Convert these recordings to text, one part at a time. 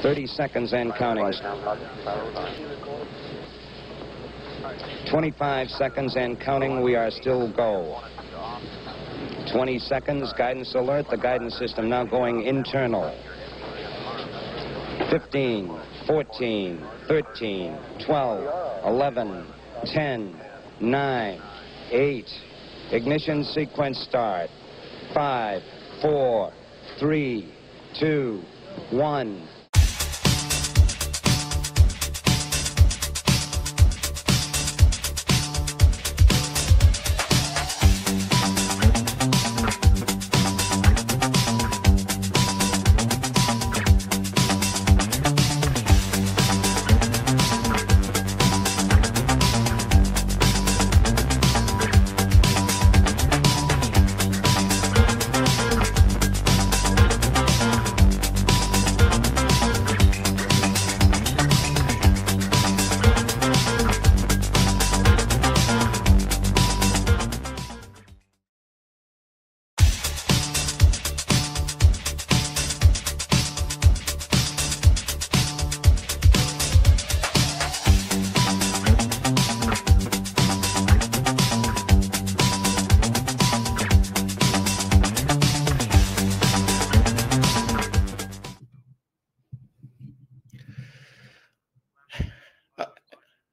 30 seconds and counting. 25 seconds and counting. We are still go. 20 seconds. Guidance alert. The guidance system now going internal. 15, 14, 13, 12, 11, 10, 9, 8. Ignition sequence start. 5, 4, 3, 2, 1.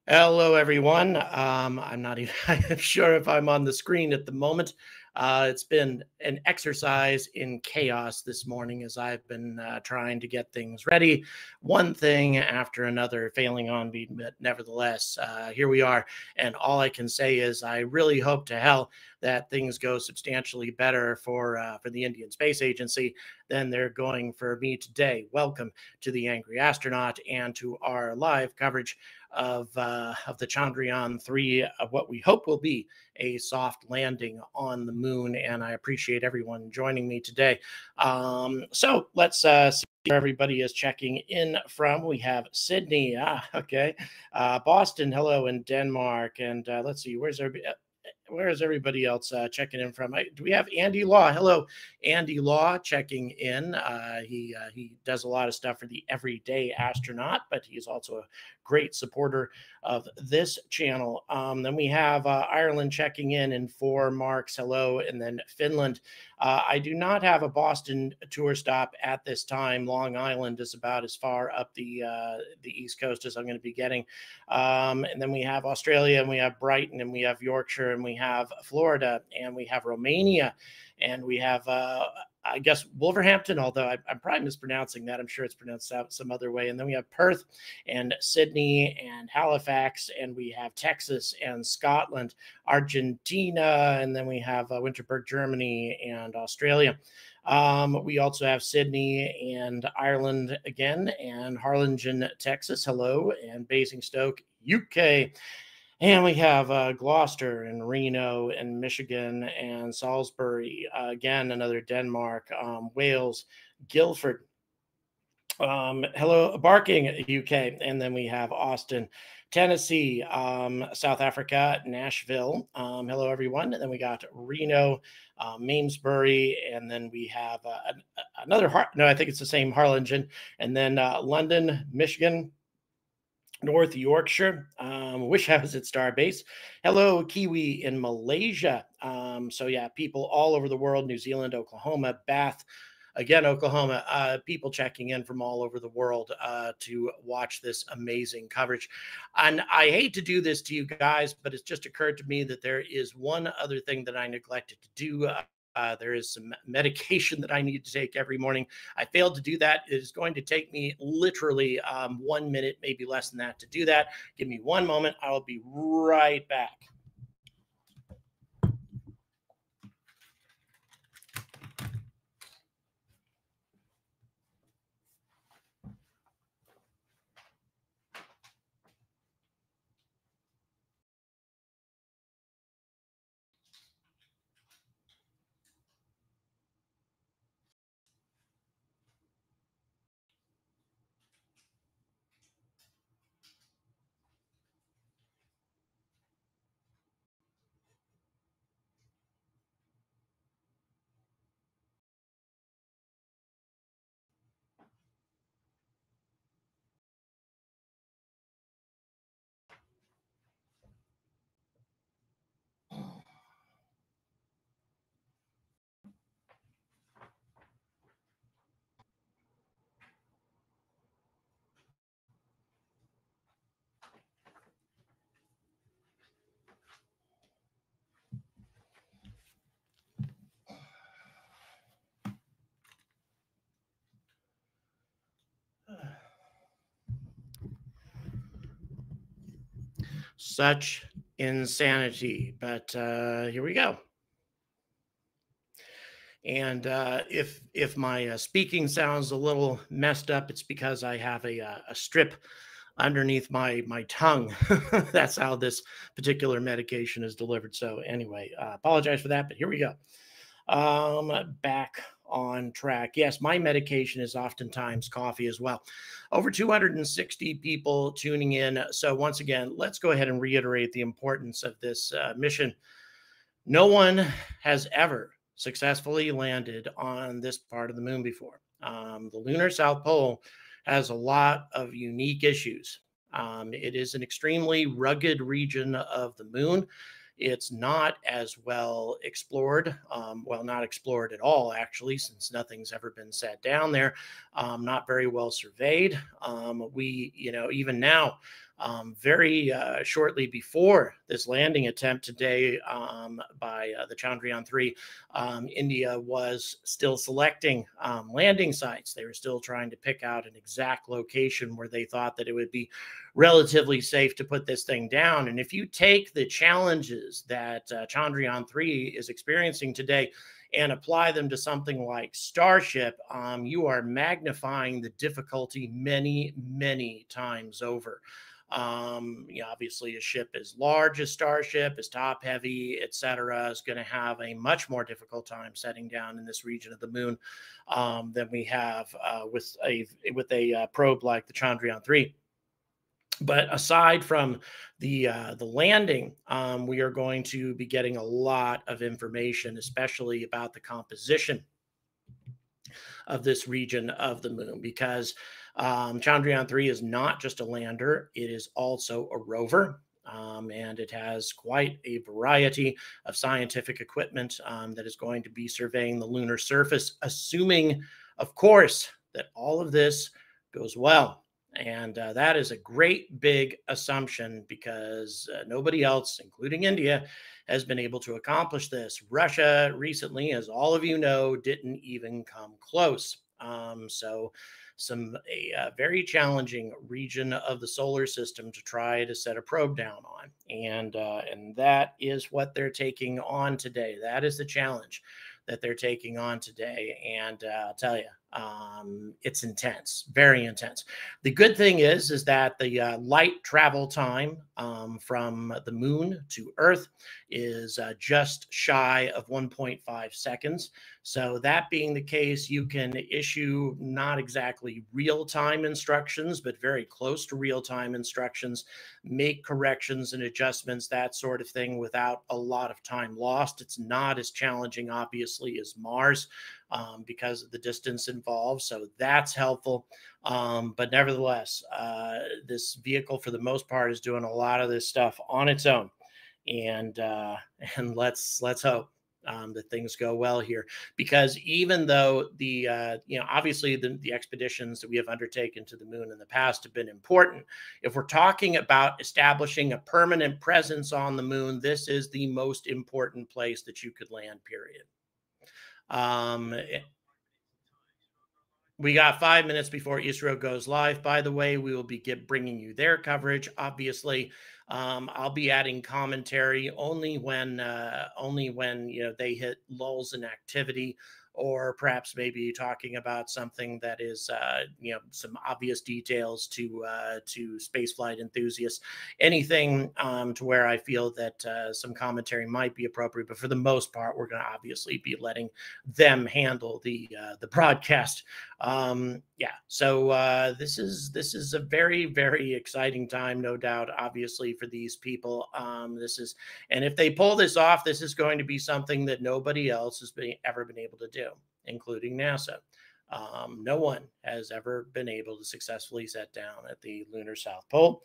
Hello, everyone. I'm not even sure if I'm on the screen at the moment. It's been an exercise in chaos this morning as I've been trying to get things ready. One thing after another failing on me, but nevertheless, here we are. And all I can say is I really hope to hell that things go substantially better for the Indian Space Agency than they're going for me today. Welcome to the Angry Astronaut and to our live coverage of the Chandrayaan-3, of what we hope will be a soft landing on the moon. And I appreciate everyone joining me today. So let's see where everybody is checking in from. We have Sydney, okay, Boston, hello, and Denmark. And let's see, where is everybody else checking in from? Do we have Andy Law? Hello, Andy Law checking in. He does a lot of stuff for the Everyday Astronaut, but he's also a great supporter of this channel. Then we have Ireland checking in, and 4 marks. Hello, and then Finland. I do not have a Boston tour stop at this time. Long Island is about as far up the East Coast as I'm going to be getting. And then we have Australia, and we have Brighton, and we have Yorkshire, and we have Florida, and we have Romania, and we have I guess Wolverhampton, although I'm probably mispronouncing that. I'm sure it's pronounced out some other way. And then we have Perth and Sydney and Halifax, and we have Texas and Scotland, Argentina, and then we have Winterberg, Germany, and Australia. We also have Sydney and Ireland again, and Harlingen, Texas, hello, and Basingstoke, UK. And we have Gloucester and Reno and Michigan and Salisbury, again, another Denmark, Wales, Guildford. Hello, Barking, UK. And then we have Austin, Tennessee, South Africa, Nashville. Hello, everyone. And then we got Reno, Amesbury, and then we have another, I think it's the same, Harlingen. And then London, Michigan, North Yorkshire. Wish I was at Starbase. Hello, Kiwi in Malaysia. So yeah, people all over the world, New Zealand, Oklahoma, Bath, again, Oklahoma, people checking in from all over the world to watch this amazing coverage. And I hate to do this to you guys, but it's just occurred to me that there is one other thing that I neglected to do. There is some medication that I need to take every morning. I failed to do that. It is going to take me literally 1 minute, maybe less than that, to do that. Give me one moment. I will be right back. Such insanity, but here we go. And if my speaking sounds a little messed up, it's because I have a strip underneath my tongue. That's how this particular medication is delivered. So anyway, apologize for that, but here we go. Back on track. Yes, my medication is oftentimes coffee as well. Over 260 people tuning in. So once again, let's go ahead and reiterate the importance of this mission. No one has ever successfully landed on this part of the moon before. The Lunar South Pole has a lot of unique issues. It is an extremely rugged region of the moon. It's not as well explored, well, not explored at all, actually, since nothing's ever been set down there. Not very well surveyed. Even now, very shortly before this landing attempt today by the Chandrayaan-3, India was still selecting landing sites. They were still trying to pick out an exact location where they thought that it would be relatively safe to put this thing down. And if you take the challenges that Chandrayaan-3 is experiencing today and apply them to something like Starship, you are magnifying the difficulty many, many times over. Obviously a ship as large as Starship, as top heavy, etc., is going to have a much more difficult time setting down in this region of the moon than we have with a probe like the Chandrayaan-3. But aside from the landing, we are going to be getting a lot of information, especially about the composition of this region of the moon, because Chandrayaan-3 is not just a lander, it is also a rover. And it has quite a variety of scientific equipment that is going to be surveying the lunar surface, assuming, of course, that all of this goes well. And that is a great big assumption because nobody else, including India, has been able to accomplish this. Russia recently, as all of you know, didn't even come close. So a very challenging region of the solar system to try to set a probe down on. And that is what they're taking on today. That is the challenge that they're taking on today. And I'll tell you, it's intense, very intense. The good thing is that the light travel time from the moon to Earth is just shy of 1.5 seconds. So that being the case, you can issue not exactly real-time instructions, but very close to real-time instructions, make corrections and adjustments, that sort of thing, without a lot of time lost. It's not as challenging, obviously, as Mars because of the distance involved. So that's helpful. But nevertheless, this vehicle, for the most part, is doing a lot of this stuff on its own. And let's hope that things go well here, because even though the obviously the expeditions that we have undertaken to the moon in the past have been important, if we're talking about establishing a permanent presence on the moon, this is the most important place that you could land, period. We got 5 minutes before ISRO goes live. By the way, we will be bringing you their coverage. Obviously, I'll be adding commentary only when they hit lulls in activity, or perhaps maybe talking about something that is some obvious details to spaceflight enthusiasts. Anything to where I feel that some commentary might be appropriate, but for the most part, we're going to obviously be letting them handle the broadcast. So this is a very, very exciting time, no doubt, obviously, for these people. And if they pull this off, this is going to be something that nobody else has ever been able to do, including NASA. No one has ever been able to successfully set down at the Lunar South Pole.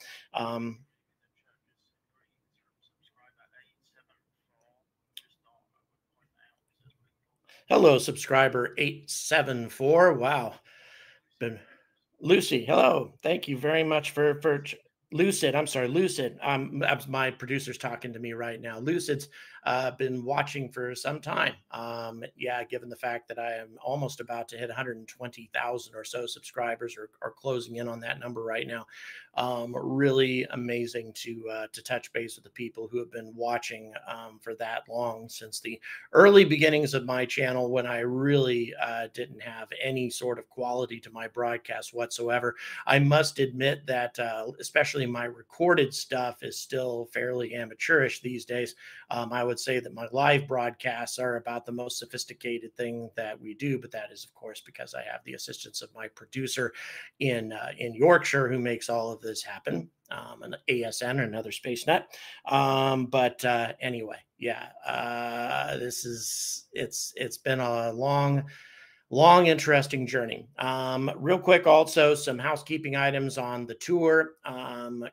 Hello, subscriber 874. Wow. Lucy, hello. Thank you very much for Lucid. I'm sorry, Lucid. My producer's talking to me right now. Lucid's been watching for some time. Yeah, given the fact that I am almost about to hit 120,000 or so subscribers, or closing in on that number right now. Really amazing to touch base with the people who have been watching for that long, since the early beginnings of my channel, when I really didn't have any sort of quality to my broadcast whatsoever. I must admit that especially my recorded stuff is still fairly amateurish these days. I would say that my live broadcasts are about the most sophisticated thing that we do, but that is, of course, because I have the assistance of my producer in Yorkshire, who makes all of this happen, an ASN or another space net. But anyway, yeah, it's been a long, interesting journey. Real quick, also some housekeeping items on the tour.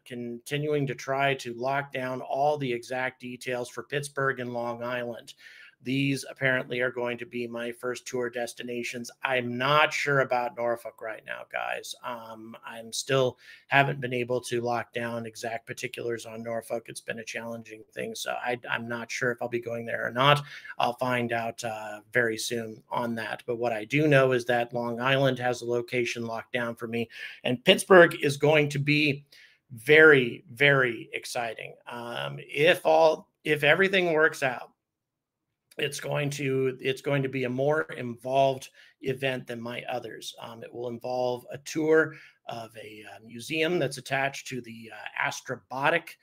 Continuing to try to lock down all the exact details for Pittsburgh and Long Island. These apparently are going to be my first tour destinations. I'm not sure about Norfolk right now, guys. I'm still haven't been able to lock down exact particulars on Norfolk. It's been a challenging thing, so I'm not sure if I'll be going there or not. I'll find out very soon on that. But what I do know is that Long Island has a location locked down for me, and Pittsburgh is going to be very, very exciting. If everything works out, it's going to be a more involved event than my others. It will involve a tour of a museum that's attached to the Astrobotic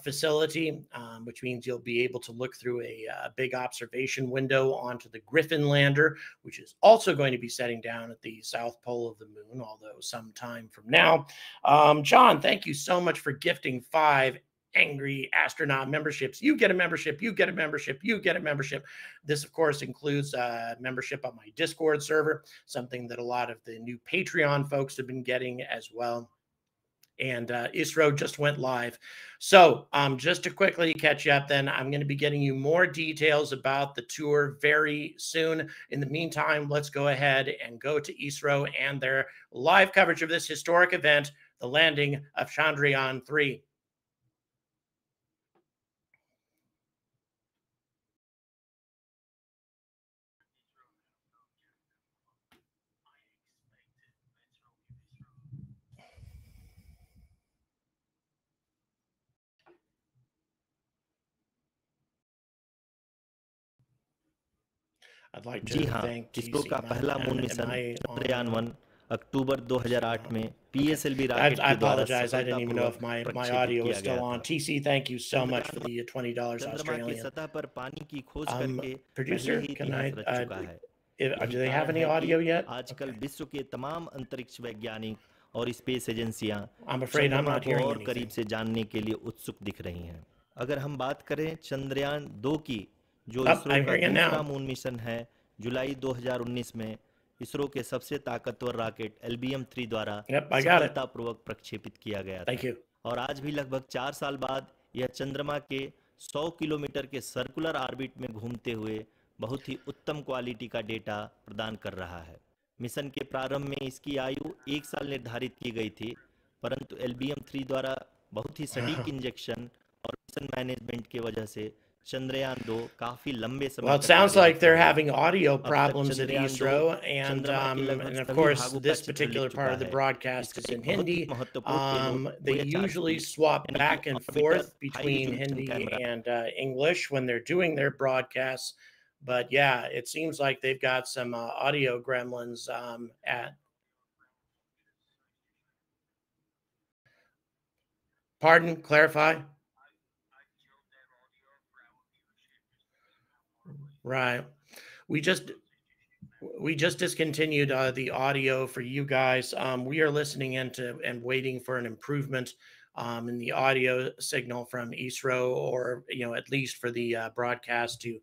facility, which means you'll be able to look through a big observation window onto the Griffin lander, which is also going to be setting down at the South Pole of the Moon, although sometime from now. John, thank you so much for gifting 5 angry astronaut memberships. You get a membership, you get a membership, you get a membership. This, of course, includes membership on my Discord server, something that a lot of the new Patreon folks have been getting as well. And ISRO just went live. So just to quickly catch you up, then I'm going to be getting you more details about the tour very soon. In the meantime, let's go ahead and go to ISRO and their live coverage of this historic event, the landing of Chandrayaan-3. I'd like to जी हाँ, thank ISRO का TC. पहला moon mission Chandrayaan one अक्टूबर 2008 में Okay. PSLV rocket I के द्वारा apologize. I didn't even know if सफलतापूर्वक my प्रक्षेपित audio किया is गया still on. था। TC, thank you so much for the $20 चंद्रमा की Australian. सतह पर पानी की खोज करके पहले Producer, ही can इतिहास I? रच चुका है। यही Do they have कारण any है कि audio yet? आजकल विश्व के तमाम अंतरिक्ष वैज्ञानिक और स्पेस एजेंसियां I'm afraid I'm चंद्रमा not को hearing और anything. करीब से जानने के लिए उत्सुक दिख रही हैं। अगर हम बात करें चंद्रयान-2 की, जो इसरो I'm का hearing it दूसरा now. मून मिशन है, जुलाई 2019 में इसरो के सबसे ताकतवर रॉकेट LBM-3 द्वारा Yep, I got it. सफलतापूर्वक प्रक्षेपित किया गया Thank था। you. और आज भी लगभग 4 साल बाद यह चंद्रमा के 100 किलोमीटर के सर्कुलर ऑर्बिट में घूमते हुए बहुत ही उत्तम क्वालिटी का डेटा प्रदान कर रहा है। मिशन के प्रारंभ में इसकी आयु 1 साल निर्धारित की गई थी, परंतु LBM-3 द्वारा बहुत ही सटीक इंजेक्शन और मिशन मैनेजमेंट की वजह से चंद्रयान-2 काफी लंबे समय Well, it तक sounds कार्य like they're करता रहा। having audio अब तक problems at चंद्रयान-2 ISRO, चंद्रमा के लगभग and of सभी course, भागों का this चित्र particular लिख part चुका of the है। broadcast इसका is in एक बहुत ही Hindi. महत्वपूर्ण payload They Voyager usually 3 swap यानी कि back and orbiter forth high between resolution Hindi camera and English when they're doing their broadcasts. But yeah, it seems like they've got some audio gremlins at. Pardon, clarify. Right. We just discontinued the audio for you guys. We are listening into and waiting for an improvement in the audio signal from ISRO, or at least for the broadcast to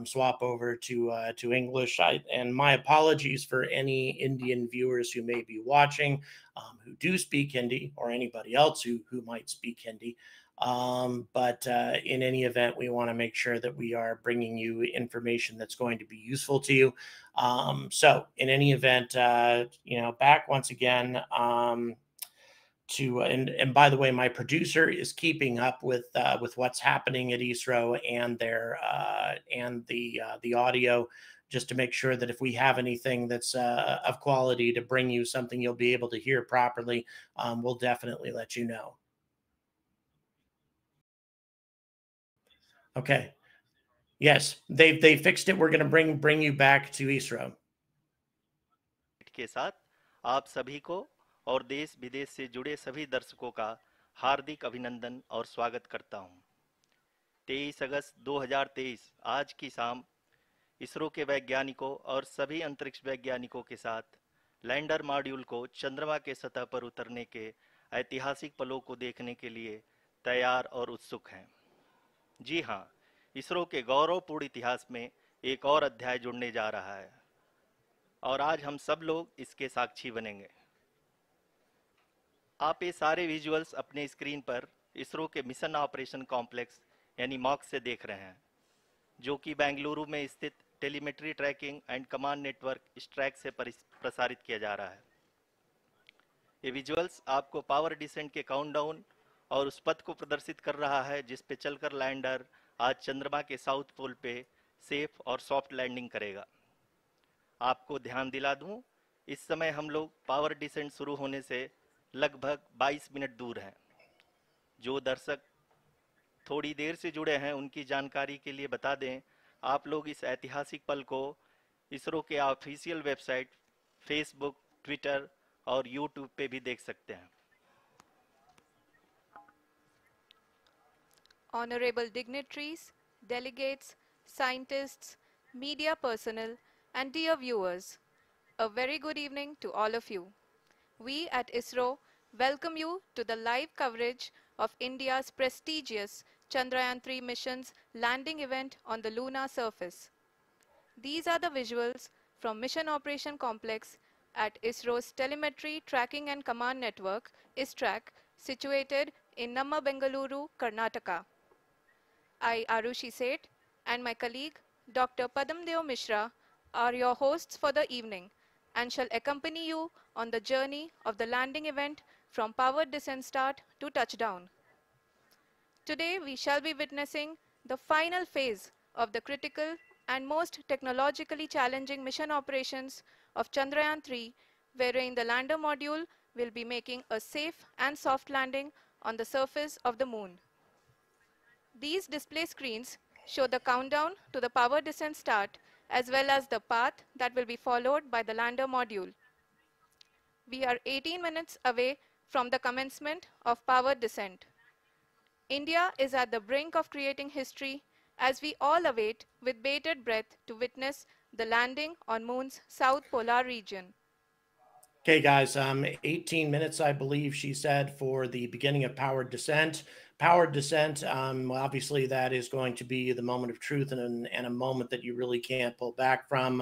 swap over to English. And my apologies for any Indian viewers who may be watching who do speak Hindi, or anybody else who might speak Hindi. But in any event, we want to make sure that we are bringing you information that's going to be useful to you. So in any event, back once again, and by the way, my producer is keeping up with what's happening at ISRO and their and the audio, just to make sure that if we have anything that's of quality to bring you something you'll be able to hear properly, we'll definitely let you know. Okay. Yes, they fixed it. We're going to bring you back to ISRO. के साथ आप सभी को और देश विदेश से जुड़े सभी दर्शकों का हार्दिक अभिनंदन और स्वागत करता हूं। 23 अगस्त 2023 आज की शाम इसरो के वैज्ञानिकों और सभी अंतरिक्ष वैज्ञानिकों के साथ लैंडर मॉड्यूल को चंद्रमा के सतह पर उतरने के ऐतिहासिक पलों को देखने के लिए तैयार और उत्सुक हैं। जी हां, इसरो के गौरवपूर्ण इतिहास में एक और अध्याय जुड़ने जा रहा है और आज हम सब लोग इसके साक्षी बनेंगे। आप ये सारे विजुअल्स अपने स्क्रीन पर इसरो के मिशन ऑपरेशन कॉम्प्लेक्स यानी मॉक से देख रहे हैं, जो कि बेंगलुरु में स्थित telemetry tracking and command network इस ट्रैक से प्रसारित किया जा रहा है। ये विजुअल्स आपको पावर डिसेंट के काउंटडाउन और उस पथ को प्रदर्शित कर रहा है जिस पे चलकर लैंडर आज चंद्रमा के साउथ पोल पे सेफ और सॉफ्ट लैंडिंग करेगा। आपको ध्यान दिला दूं, इस समय हम लोग पावर डिसेंट शुरू होने से लगभग 22 मिनट दूर हैं। जो दर्शक थोड़ी देर से जुड़े हैं उनकी जानकारी के लिए बता दें, आप लोग इस ऐतिहासिक पल को इसरो के ऑफिशियल वेबसाइट, फेसबुक, ट्विटर और यूट्यूब पे भी देख सकते हैं। Honorable dignitaries, delegates, scientists, media personnel, and dear viewers, a very good evening to all of you. We at ISRO welcome you to the live coverage of India's prestigious Chandrayaan-3 mission's landing event on the lunar surface. These are the visuals from Mission Operation Complex at ISRO's Telemetry Tracking and Command Network, ISTRAC, situated in Namma, Bengaluru, Karnataka. I, Arushi Seth, and my colleague, Dr. Padamdeo Mishra, are your hosts for the evening and shall accompany you on the journey of the landing event from powered descent start to touchdown. Today, we shall be witnessing the final phase of the critical and most technologically challenging mission operations of Chandrayaan-3, wherein the lander module will be making a safe and soft landing on the surface of the moon. These display screens show the countdown to the power descent start as well as the path that will be followed by the lander module. We are 18 minutes away from the commencement of power descent. India is at the brink of creating history as we all await with bated breath to witness the landing on Moon's south polar region. Okay, guys, 18 minutes, I believe she said, for the beginning of powered descent. Powered descent, obviously that is going to be the moment of truth and a moment that you really can't pull back from.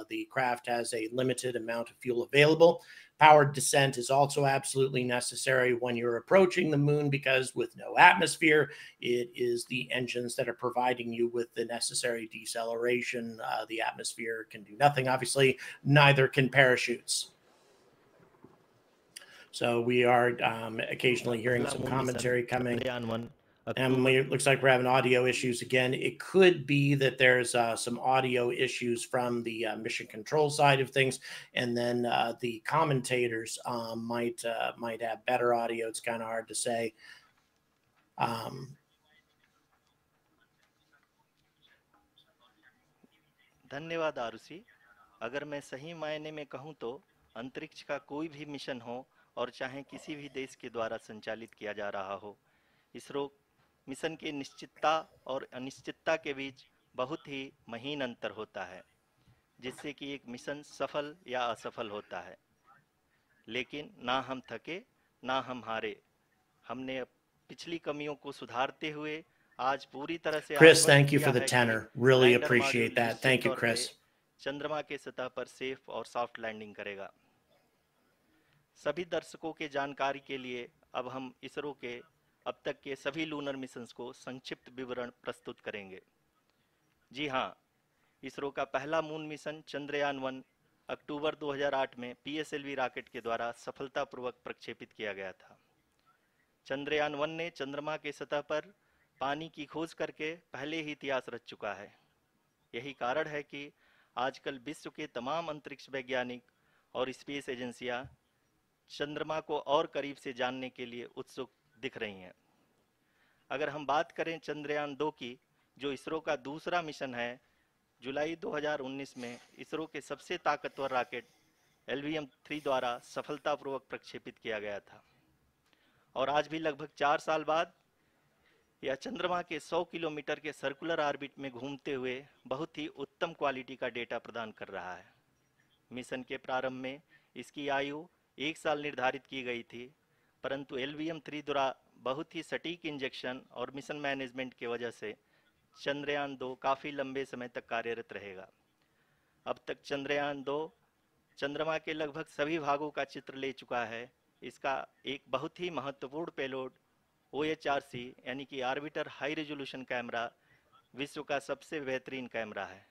The craft has a limited amount of fuel available. Powered descent is also absolutely necessary when you're approaching the moon because with no atmosphere, it is the engines that are providing you with the necessary deceleration. The atmosphere can do nothing, obviously, neither can parachutes. So we are occasionally hearing some commentary coming. And it looks like we're having audio issues again. It could be that there's some audio issues from the mission control side of things. And then the commentators might have better audio. It's kind of hard to say. धन्यवाद आरुषि। अगर मैं सही मायने में कहूं तो अंतरिक्ष का कोई भी मिशन हो और चाहे किसी भी देश के द्वारा संचालित किया जा रहा हो, इसरो मिशन की निश्चितता और अनिश्चितता के बीच बहुत ही महीन अंतर होता है, जिससे कि एक मिशन सफल या असफल होता है। लेकिन ना हम थके ना हम हारे। हमने पिछली कमियों को सुधारते हुए आज पूरी तरह से Chris, thank you for the tenor. Really appreciate that. Thank you, Chris. चंद्रमा के सतह पर सेफ और सॉफ्ट लैंडिंग करेगा। सभी दर्शकों के जानकारी के लिए अब हम इसरो के अब तक के सभी लूनर मिशंस को संक्षिप्त विवरण प्रस्तुत करेंगे। जी हां, इसरो का पहला मून मिशन चंद्रयान-1 अक्टूबर 2008 में पीएसएलवी रॉकेट के द्वारा सफलतापूर्वक प्रक्षेपित किया गया था। चंद्रयान-1 ने चंद्रमा के सतह पर पानी की खोज करके पहले ही इतिहास रच चुका है। यही कारण है कि आजकल विश्व के तमाम अंतरिक्ष वैज्ञानिक और स्पेस एजेंसियां चंद्रमा को और करीब से जानने के लिए उत्सुक दिख रही हैं। अगर हम बात करें चंद्रयान-2 की, जो इसरो का दूसरा मिशन है, जुलाई 2019 में इसरो के सबसे ताकतवर रॉकेट LVM-3 द्वारा सफलतापूर्वक प्रक्षेपित किया गया था और आज भी लगभग 4 साल बाद यह चंद्रमा के 100 किलोमीटर के सर्कुलर ऑर्बिट में घूमते हुए बहुत ही उत्तम क्वालिटी का डेटा प्रदान कर रहा है। मिशन के प्रारंभ में इसकी आयु 1 साल निर्धारित की गई थी, परंतु LVM-3 द्वारा बहुत ही सटीक इंजेक्शन और मिशन मैनेजमेंट की वजह से चंद्रयान-2 काफ़ी लंबे समय तक कार्यरत रहेगा। अब तक चंद्रयान-2 चंद्रमा के लगभग सभी भागों का चित्र ले चुका है। इसका एक बहुत ही महत्वपूर्ण पेलोड OHRC यानी कि ऑर्बिटर हाई रेजोल्यूशन कैमरा विश्व का सबसे बेहतरीन कैमरा है,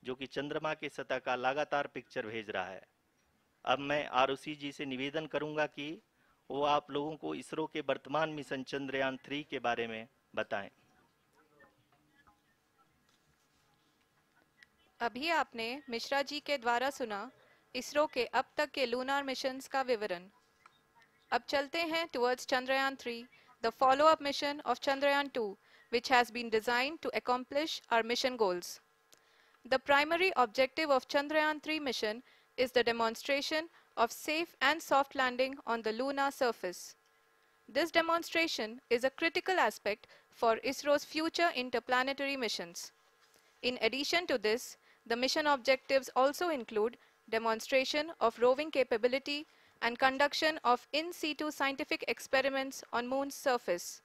जो कि चंद्रमा के सतह का लगातार पिक्चर भेज रहा है। अब मैं ROC जी से निवेदन करूंगा कि वो आप लोगों को इसरो के वर्तमान मिशन चंद्रयान-3 के बारे में बताएं। अभी आपने मिश्रा जी के द्वारा सुना इसरो के अब तक के लूनार मिशंस का विवरण। अब चलते हैं towards Chandrayaan-3, the follow-up mission of Chandrayaan-2, which has been designed to accomplish our mission goals. The primary objective of Chandrayaan-3 mission is the demonstration of safe and soft landing on the lunar surface. This demonstration is a critical aspect for ISRO's future interplanetary missions. In addition to this, the mission objectives also include demonstration of roving capability and conduction of in situ scientific experiments on Moon's surface.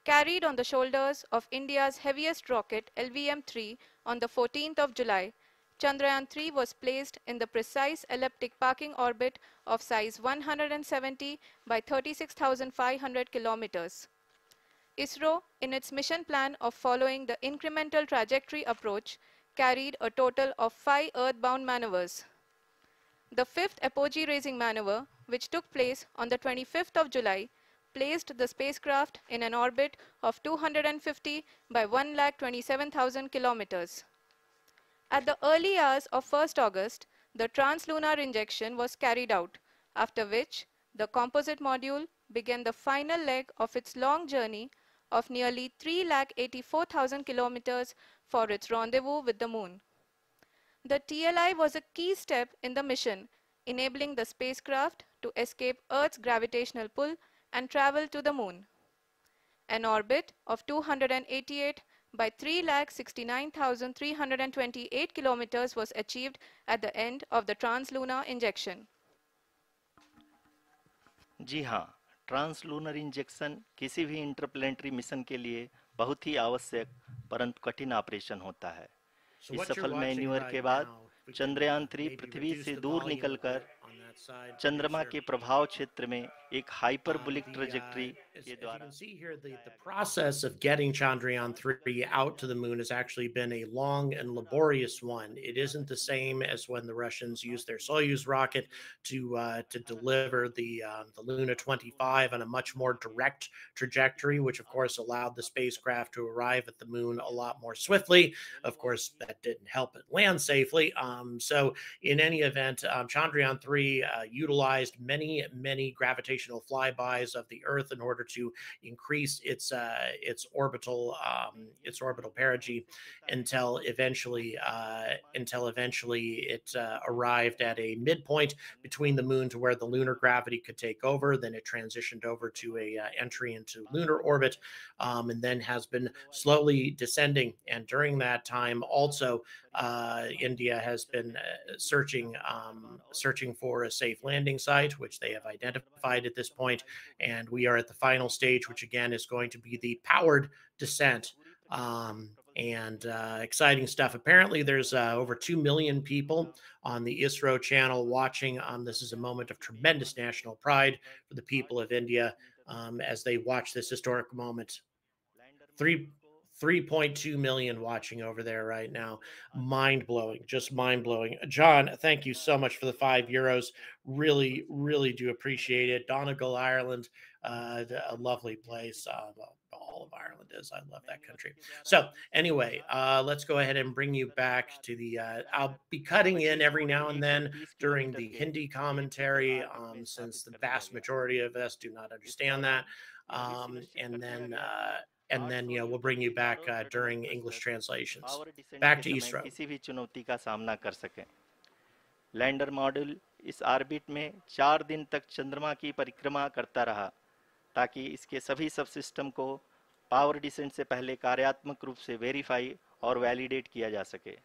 Carried on the shoulders of India's heaviest rocket LVM-3 on the 14th of July, Chandrayaan-3 was placed in the precise elliptic parking orbit of size 170 by 36,500 kilometers. ISRO, in its mission plan of following the incremental trajectory approach, carried a total of 5 earthbound maneuvers. The fifth apogee-raising maneuver, which took place on the 25th of July, placed the spacecraft in an orbit of 250 by 1,27,000 kilometers. At the early hours of 1st August, the translunar injection was carried out, after which the composite module began the final leg of its long journey of nearly 3,84,000 kilometers for its rendezvous with the Moon. The TLI was a key step in the mission, enabling the spacecraft to escape Earth's gravitational pull and travel to the Moon. An orbit of 288 by 3,69,328 kilometers was achieved at the end of the translunar injection. जी हाँ, translunar injection किसी भी interplanetary mission के लिए बहुत ही आवश्यक परंतु कठिन operation होता है। इस सफल मैन्यूवर के बाद चंद्रयान-3 पृथ्वी से दूर निकलकर चंद्रमा के प्रभाव क्षेत्र में एक हाइपरबोलिक ट्रैजेक्टरी के द्वारा The process of getting Chandrayaan-3 out to the moon has actually been a long and laborious one. It isn't the same as when the Russians used their Soyuz rocket to deliver the Luna 25 on a much more direct trajectory, which of course allowed the spacecraft to arrive at the moon a lot more swiftly. Of course, that didn't help it land safely. So in any event, Chandrayaan-3 utilized many gravitational flybys of the Earth in order to increase its orbital perigee until eventually it arrived at a midpoint between the moon to where the lunar gravity could take over. Then it transitioned over to a entry into lunar orbit, and then has been slowly descending. And during that time, also India has been searching for a safe landing site, which they have identified at this point. And we are at the final stage, which again is going to be the powered descent. Exciting stuff. Apparently, there's over 2 million people on the ISRO channel watching. This is a moment of tremendous national pride for the people of India as they watch this historic moment. 3.2 million watching over there right now. Mind blowing, just mind blowing. John, thank you so much for the €5. Really, really do appreciate it. Donegal, Ireland, a lovely place. All of Ireland is. I love that country. So anyway, let's go ahead and bring you back to the. I'll be cutting in every now and then during the Hindi commentary, since the vast majority of us do not understand that, and then we'll bring you back during English translations. Back to ISRO. किसी भी चुनौती का सामना कर सकें। Lander module इस orbit में 4 दिन तक चंद्रमा की परिक्रमा करता रहा ताकि इसके सभी सब सिस्टम को पावर डिसेंट से पहले कार्यात्मक रूप से वेरीफाई और वैलिडेट किया जा सके।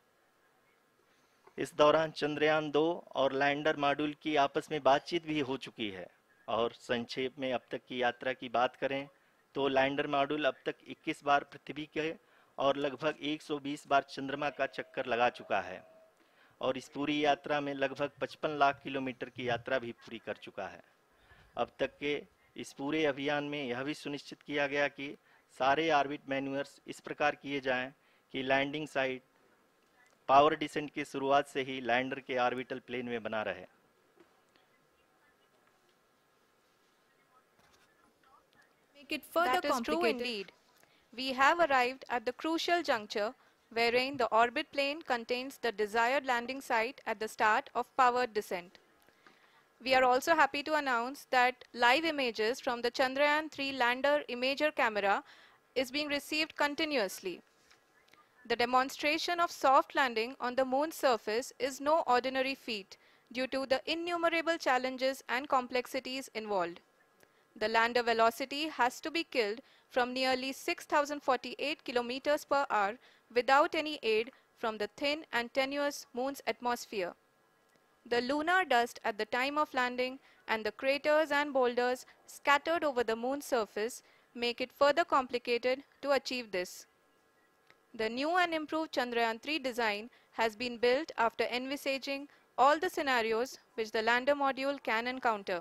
इस दौरान चंद्रयान 2 और लैंडर मॉड्यूल की आपस में बातचीत भी हो चुकी है। और संक्षेप में अब तक की यात्रा की बात करें तो लैंडर मॉड्यूल अब तक 21 बार पृथ्वी के और लगभग 120 बार चंद्रमा का चक्कर लगा चुका है और इस पूरी यात्रा में लगभग 55 लाख किलोमीटर की यात्रा भी पूरी कर चुका है। अब तक के इस पूरे अभियान में यह भी सुनिश्चित किया गया कि सारे ऑर्बिट मैन्यूअर्स इस प्रकार किए जाएं कि लैंडिंग साइट पावर डिसेंट की शुरुआत से ही लैंडर के ऑर्बिटल प्लेन में बना रहे। That is true indeed. We have arrived at the crucial juncture wherein the orbit plane contains the desired landing site at the start of powered descent. We are also happy to announce that live images from the Chandrayaan-3 lander imager camera is being received continuously. The demonstration of soft landing on the moon's surface is no ordinary feat due to the innumerable challenges and complexities involved. The lander velocity has to be killed from nearly 6,048 kilometers per hour without any aid from the thin and tenuous moon's atmosphere. The lunar dust at the time of landing and the craters and boulders scattered over the moon's surface make it further complicated to achieve this. The new and improved Chandrayaan-3 design has been built after envisaging all the scenarios which the lander module can encounter.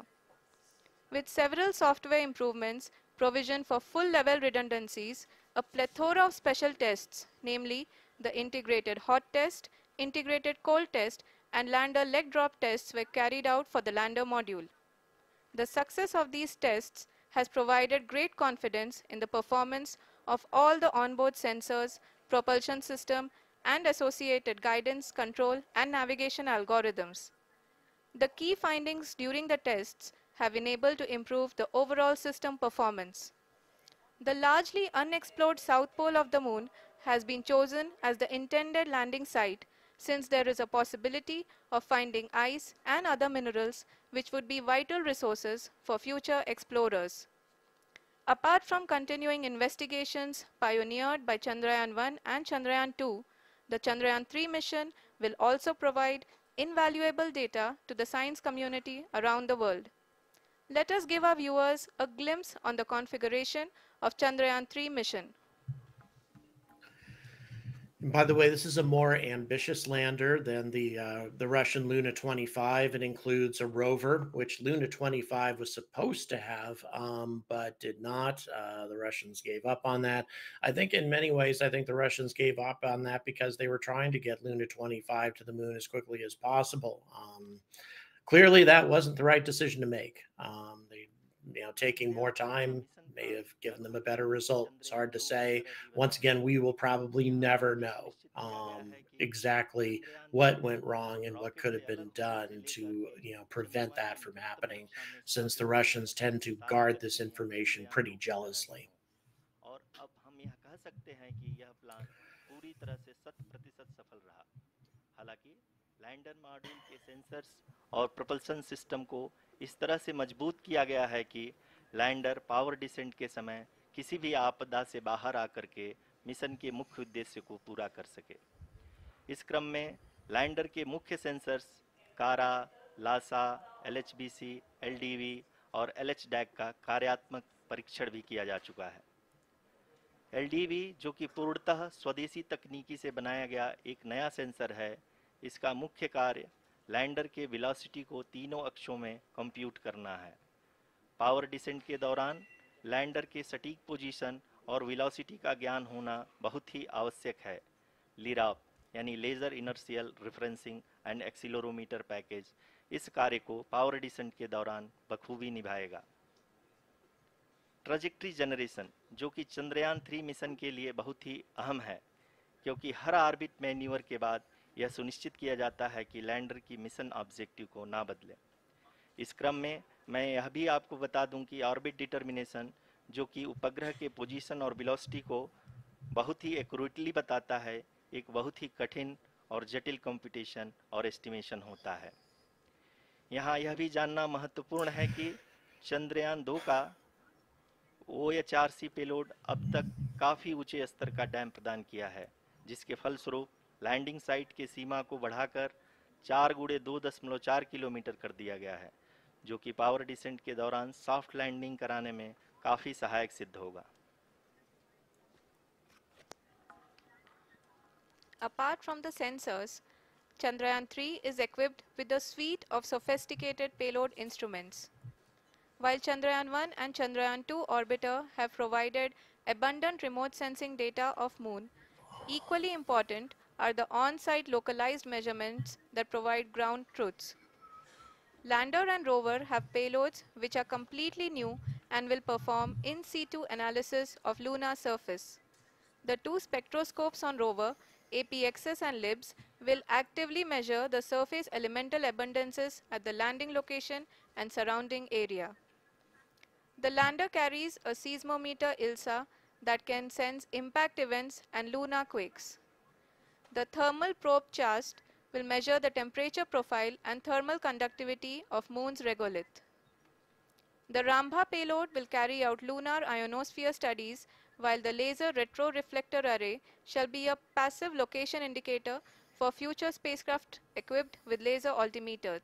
With several software improvements, provision for full-level redundancies, a plethora of special tests, namely the integrated hot test, integrated cold test, and lander leg drop tests were carried out for the lander module. The success of these tests has provided great confidence in the performance of all the onboard sensors, propulsion system, and associated guidance, control, and navigation algorithms. The key findings during the tests have enabled to improve the overall system performance. The largely unexplored south pole of the moon has been chosen as the intended landing site since there is a possibility of finding ice and other minerals which would be vital resources for future explorers. Apart from continuing investigations pioneered by Chandrayaan-1 and Chandrayaan-2, the Chandrayaan-3 mission will also provide invaluable data to the science community around the world. Let us give our viewers a glimpse on the configuration of Chandrayaan-3 mission. By the way, this is a more ambitious lander than the Russian Luna 25. It includes a rover, which Luna 25 was supposed to have, but did not. The Russians gave up on that. I think in many ways, I think the Russians gave up on that because they were trying to get Luna 25 to the moon as quickly as possible. Clearly, that wasn't the right decision to make. Taking more time may have given them a better result. It's hard to say. Once again, we will probably never know exactly what went wrong and what could have been done to prevent that from happening, since the Russians tend to guard this information pretty jealously. और अब हम यह कह सकते हैं कि यह plan पूरी तरह से 100% सफल रहा। हालांकि लैंडर मॉड्यूल के सेंसर्स और प्रोपल्शन सिस्टम को इस तरह से मजबूत किया गया है कि लैंडर पावर डिसेंट के समय किसी भी आपदा से बाहर आकर के मिशन के मुख्य उद्देश्य को पूरा कर सके। इस क्रम में लैंडर के मुख्य सेंसर्स कारा, लासा, LHBC, LDV और LHDAC का कार्यात्मक परीक्षण भी किया जा चुका है। LDV, जो कि पूर्णतः स्वदेशी तकनीकी से बनाया गया एक नया सेंसर है, इसका मुख्य कार्य लैंडर के वेलोसिटी को तीनों अक्षों में कंप्यूट करना है। पावर डिसेंट के दौरान लैंडर के सटीक पोजीशन और वेलोसिटी का ज्ञान होना बहुत ही आवश्यक है। लिराप यानी laser inertial referencing and accelerometer package इस कार्य को पावर डिसेंट के दौरान बखूबी निभाएगा। ट्रैजेक्टरी जनरेशन, जो कि चंद्रयान 3 मिशन के लिए बहुत ही अहम है, क्योंकि हर ऑर्बिट मैन्यूवर के बाद यह सुनिश्चित किया जाता है कि लैंडर की मिशन ऑब्जेक्टिव को ना बदले। इस क्रम में मैं यह भी आपको बता दूं कि ऑर्बिट डिटर्मिनेशन, जो कि उपग्रह के पोजीशन और वेलोसिटी को बहुत ही एक्यूरेटली बताता है, एक बहुत ही कठिन और जटिल कंप्यूटेशन और एस्टिमेशन होता है। यहाँ यह भी जानना महत्वपूर्ण है कि चंद्रयान 2 का OHRC पेलोड अब तक काफ़ी ऊंचे स्तर का डैम प्रदान किया है, जिसके फलस्वरूप लैंडिंग साइट के सीमा को बढ़ाकर 4x2.4 किलोमीटर कर दिया गया है, जो कि पावर डिसेंट के दौरान सॉफ्ट लैंडिंग कराने में काफ़ी सहायक सिद्ध होगा। Apart from the sensors, Chandrayaan-3 is equipped with a suite of sophisticated payload instruments. While Chandrayaan-1 and Chandrayaan-2 orbiter have provided abundant remote sensing data of Moon, equally important are the on-site localized measurements that provide ground truths. Lander and rover have payloads which are completely new and will perform in situ analysis of lunar surface. The two spectroscopes on rover, APXS and LIBS, will actively measure the surface elemental abundances at the landing location and surrounding area. The lander carries a seismometer ILSA that can sense impact events and lunar quakes. The thermal probe CHAST will measure the temperature profile and thermal conductivity of Moon's regolith. The Rambha payload will carry out lunar ionosphere studies, while the laser retroreflector array shall be a passive location indicator for future spacecraft equipped with laser altimeter.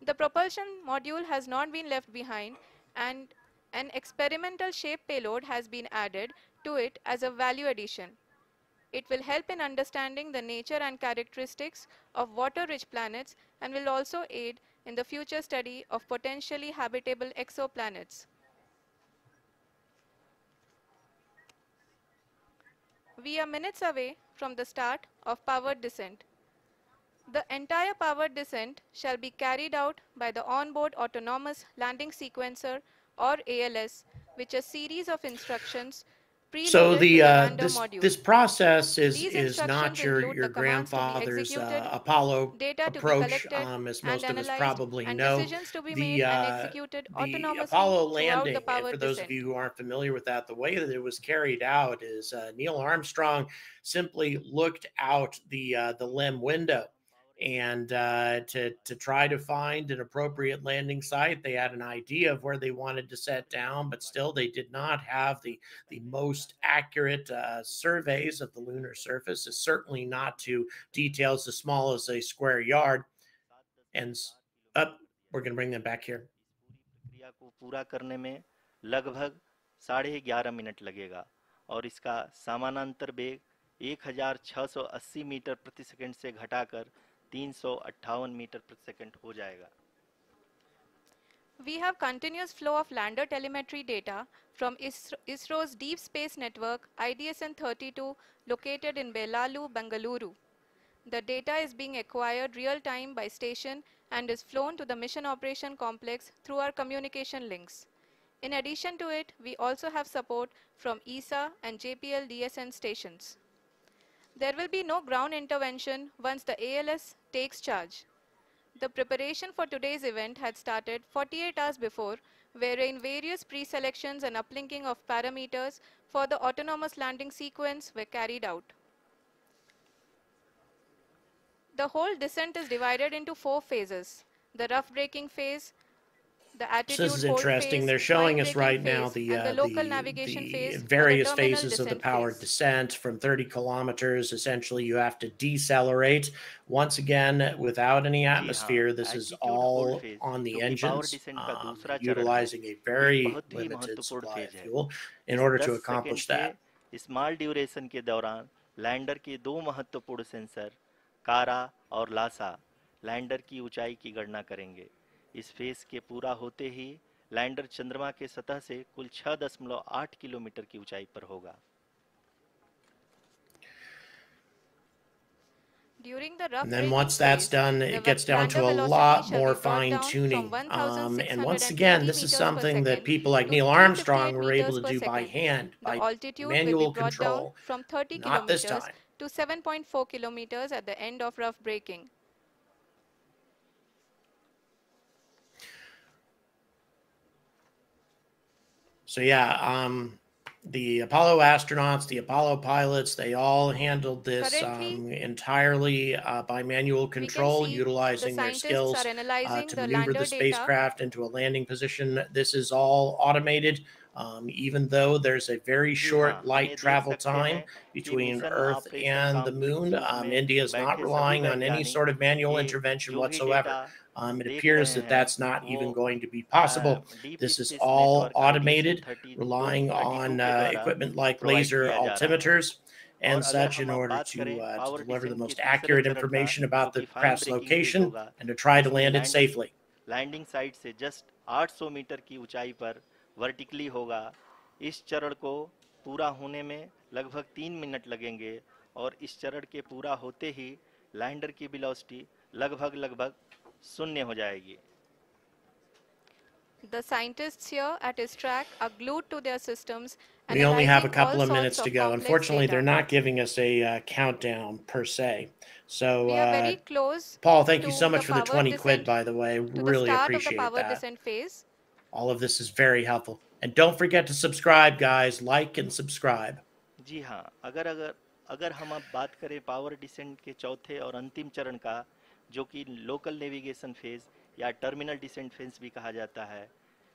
The propulsion module has not been left behind, and an experimental shape payload has been added to it as a value addition. It will help in understanding the nature and characteristics of water-rich planets and will also aid in the future study of potentially habitable exoplanets. We are minutes away from the start of powered descent. The entire powered descent shall be carried out by the onboard autonomous landing sequencer, or ALS, which is a series of instructions So preloaded to the lander this module. process These is not instructions include your the commands to be grandfather's executed, Apollo data to be approach, collected as and most of us analyzed, probably and know. decisions to be made The and executed the autonomously Apollo throughout the landing, and for powered those of descent. you who aren't familiar with that, the way that it was carried out is Neil Armstrong simply looked out the limb window. And to try to find an appropriate landing site, they had an idea of where they wanted to set down, but still they did not have the most accurate surveys of the lunar surface. Is certainly not to details as small as a square yard. And up, we're going to bring them back here. प्रक्रिया को पूरा करने में लगभग 11.5 minute लगेगा और इसका समानांतर वेग 1680 मीटर प्रति सेकंड से घटाकर 358 मीटर प्रति सेकंड हो जाएगा। We have continuous flow of lander telemetry data from ISRO's Deep Space Network IDSN-32 located in Belalu, Bengaluru. The data is being acquired real-time by station and is flown to the Mission Operation Complex through our communication links. In addition to it, we also have support from ESA and JPL DSN stations. There will be no ground intervention once the ALS takes charge. The preparation for today's event had started 48 hours before, wherein various pre-selections and uplinking of parameters for the autonomous landing sequence were carried out. The whole descent is divided into 4 phases: the rough braking phase, the So attitude this is hold interesting. phase, They're showing us fine braking right now phase, and the local navigation the phase, or the various terminal phases of the descent powered phase. descent from 30 kilometers. Essentially, you have to decelerate. Once again, without any जी हाँ, atmosphere, this is altitude hold all phase on जो the कि power engines, decent का दूसरा चरण है, utilizing a एक very बहुत ही limited महत्वपूर्ण supply of फेज है। fuel in इस order 10 to second accomplish that. के स्मॉल ड्यूरेशन के दौरान लैंडर के 2 महत्वपूर्ण सेंसर कारा और लासा लैंडर की ऊंचाई की गणना करेंगे। इस फेज के पूरा होते ही लैंडर चंद्रमा के सतह से कुल 6.8 किलोमीटर की ऊंचाई पर होगा। During the rough And then braking once that's phase, done, the it gets down lander to a velocity lot shall be more brought fine down from tuning. And once 1,680 again, this is meters per something that second people like to Neil 358 Armstrong were able meters to per do by second. hand, The by altitude will be manual brought down control. from 30 Not this kilometers time. to 7.4 kilometers at the end of rough braking. So yeah, the Apollo astronauts, the Apollo pilots, they all handled this Currently, entirely by manual we can control, see the utilizing their scientists skills are analyzing to the maneuver the lander data. spacecraft into a landing position. This is all automated, even though there's a very ji short हाँ, light इन्हें देख travel सकते time हैं कि between mission Earth operation and the complex moon. Room में India is not बैठे सभी relying on any वैज्ञानिक sort of manual ये intervention जो भी whatsoever. डेटा It देख appears रहे that हैं that's not वो even going to be possible. Deep This is space all network automated, IDSN-32 relying 32 on के द्वारा equipment like प्रोवाइड laser किया जा रहा है। altimeters और and अगर such in हम अब order बात करें to power deliver the descent के most तीसरे accurate चरण का, information जो about कि the fine craft's braking phase location होगा, and to try to जिसमें land it safely. Landing site से जस्ट 800 मीटर की ऊंचाई पर वर्टिकली होगा। इस चरण को पूरा होने में लगभग 3 मिनट लगेंगे और इस चरण के पूरा होते ही लैंडर की वेलोसिटी लगभग शून्य हो जाएगी। The scientists here at ISRO are glued to their systems, We only have a analyzing all couple of sorts minutes to of go. complex Unfortunately, they're data. not giving us a countdown per se. So, We are very close Paul, thank you to so the much for the powered 20 quid, descent, by the way. to the Really start of the appreciate powered that. descent phase. All of this is very helpful. And don't forget to subscribe, guys. Like and subscribe. जी हाँ, अगर अगर अगर हम अब बात करें power descent के चौथे और अंतिम चरण का, जो कि लोकल नेविगेशन फेज या टर्मिनल डिसेंट फेज भी कहा जाता है,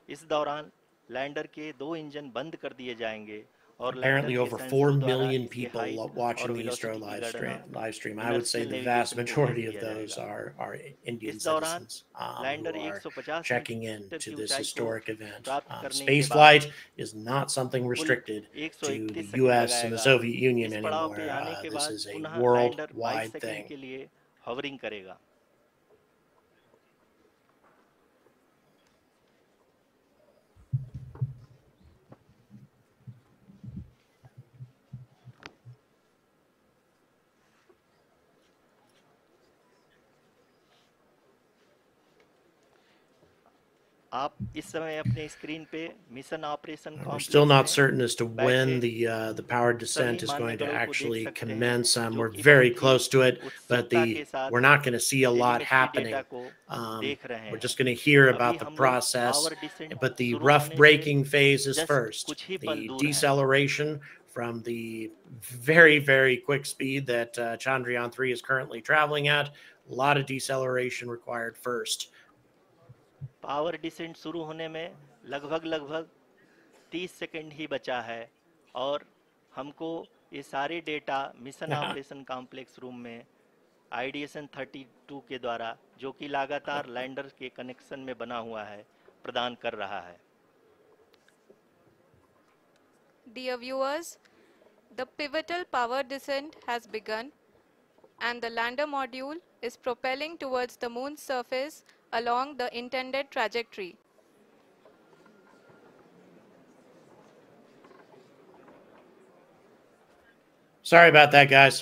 इस दौरान लैंडर के 2 इंजन बंद कर दिए जाएंगे और लैंडर Apparently, के over 4 सेंसर द्वारा million इसके people हाइट और watching the ISRO वेलोसिटी की गणना live stream. I would say inertial the vast navigation को भेज majority of दिया those जाएगा। are Indian इस दौरान citizens who lander are 150 checking in metre to की this ऊंचाई को historic event. प्राप्त करने के Space बाद flight is not something कुल restricted to the 131 second US and the लगाएगा। Soviet Union इस पड़ाव anymore. पे आने के This बाद is a पुनः लैंडर 22 worldwide सेकंड thing. के लिए हवरिंग करेगा। आप इस समय अपने स्क्रीन पे mission operation We're still complex not में certain as to when बैठे the powered descent सभी is going to मान्यगणों को देख actually सकते हैं, commence. जो We're कि very बहुत ही close to it, but उत्सुकता के साथ we're not going to see a lot telemetry happening. Data को देख रहे We're हैं। just going to hear अभी about the हम लोग process, power descent but the शुरू rough होने से braking phase is just first. कुछ ही पल The दूर हैं। deceleration from the very, very quick speed that Chandrayaan-3 is currently traveling at. A lot of deceleration required first. Power descent शुरू होने में लगभग 30 सेकंड ही बचा है और हमको ये सारे data mission operation complex room में IDSN-32 के द्वारा, जो कि लगातार लैंडर के कनेक्शन में बना हुआ है, प्रदान कर रहा है। Dear viewers, the pivotal power descent has begun and the lander module is propelling towards the moon's surface along the intended trajectory. Sorry about that, guys.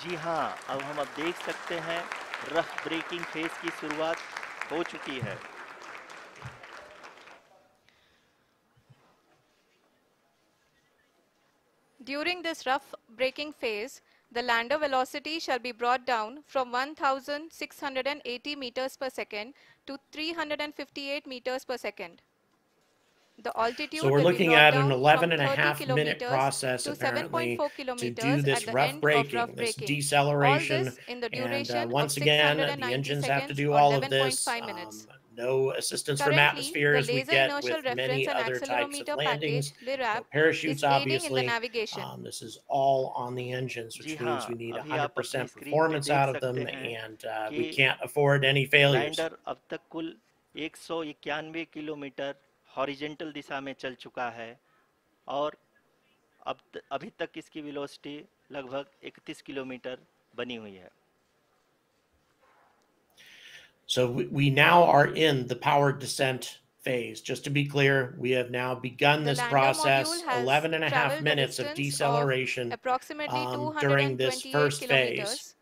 जी हाँ, अब हम देख सकते हैं रफ ब्रेकिंग फेज की शुरुआत हो चुकी है। During this rough braking phase, the lander velocity shall be brought down from 1,680 meters per second to 358 meters per second. The altitude So we're will be looking brought at an down 11 from and a 30 half minute kilometers process to apparently 7.4 to do kilometers this at the rough end of braking, rough this braking. All deceleration. this in the And duration of once again, the 690 engines have to seconds do or all of this. 11.5 minutes. No assistance from Currently, atmosphere the as we laser get inertial with reference many and other types of accelerometer landings. package (LIRAP) No parachutes, is aiding in the obviously. navigation. This is all on the engines, ji which means we हाँ, need अभी आप अपनी 100% screen पे performance देख out of सकते them, हैं and कि we can't afford any failures. Lander अब तक कुल 191 किलोमीटर हॉरिजेंटल दिशा में चल चुका है और अभी तक इसकी वेलोसिटी लगभग 31 किलोमीटर बनी हुई है। So we now are in the powered descent phase. Just to be clear, we have now begun The this lander module process, has 11 and a half traveled the minutes of distance of deceleration approximately during this 228 first phase. kilometers.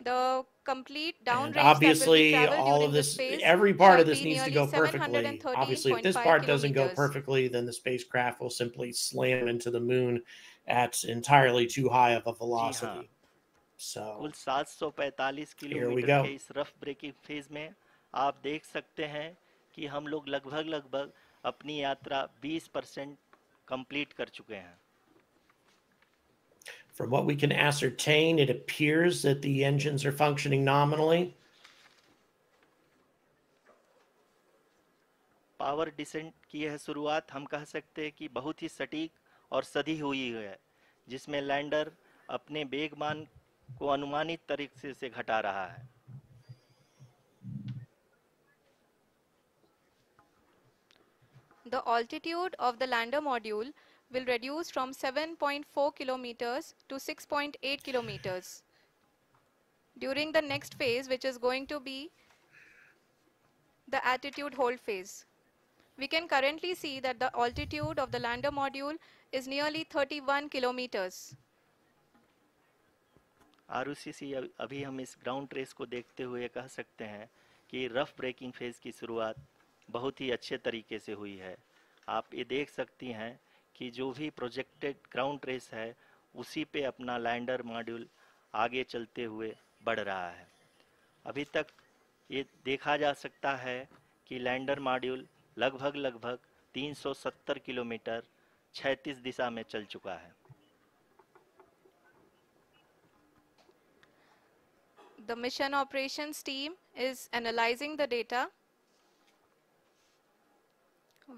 The complete And downrange that will be obviously, traveled all of during this this, phase every part shall of this be needs to nearly go perfectly. Obviously, if this 713.5 part doesn't go kilometers. perfectly, then the spacecraft will simply slam into the moon at entirely too high of a जी हाँ, velocity. So कुल 745 here we kilometre go. के इस rough breaking phase में आप देख सकते हैं कि हम लोग लगभग अपनी यात्रा 20% कंप्लीट कर चुके हैं. From what we can ascertain, it appears that the engines are functioning nominally. Power descent की यह शुरुआत हम कह सकते हैं कि बहुत ही सटीक और सधी हुई है, जिसमें लैंडर अपने वेगमान को अनुमानित तरीके से घटा रहा है. The altitude of the lander module will reduce from 7.4 kilometers to 6.8 kilometers. During the next phase, which is going to be the attitude hold phase. We can currently see that the altitude of the lander module is nearly 31 kilometers. आरयूसीसी अभी हम इस ground trace को देखते हुए कह सकते हैं कि रफ ब्रेकिंग फेज की शुरुआत बहुत ही अच्छे तरीके से हुई है. आप ये देख सकती हैं कि जो भी प्रोजेक्टेड ग्राउंड ट्रेस है उसी पे अपना लैंडर मॉड्यूल आगे चलते हुए बढ़ रहा है. अभी तक ये देखा जा सकता है कि लैंडर मॉड्यूल लगभग 370 किलोमीटर क्षैतिज दिशा में चल चुका है. The mission operations team is analyzing the data.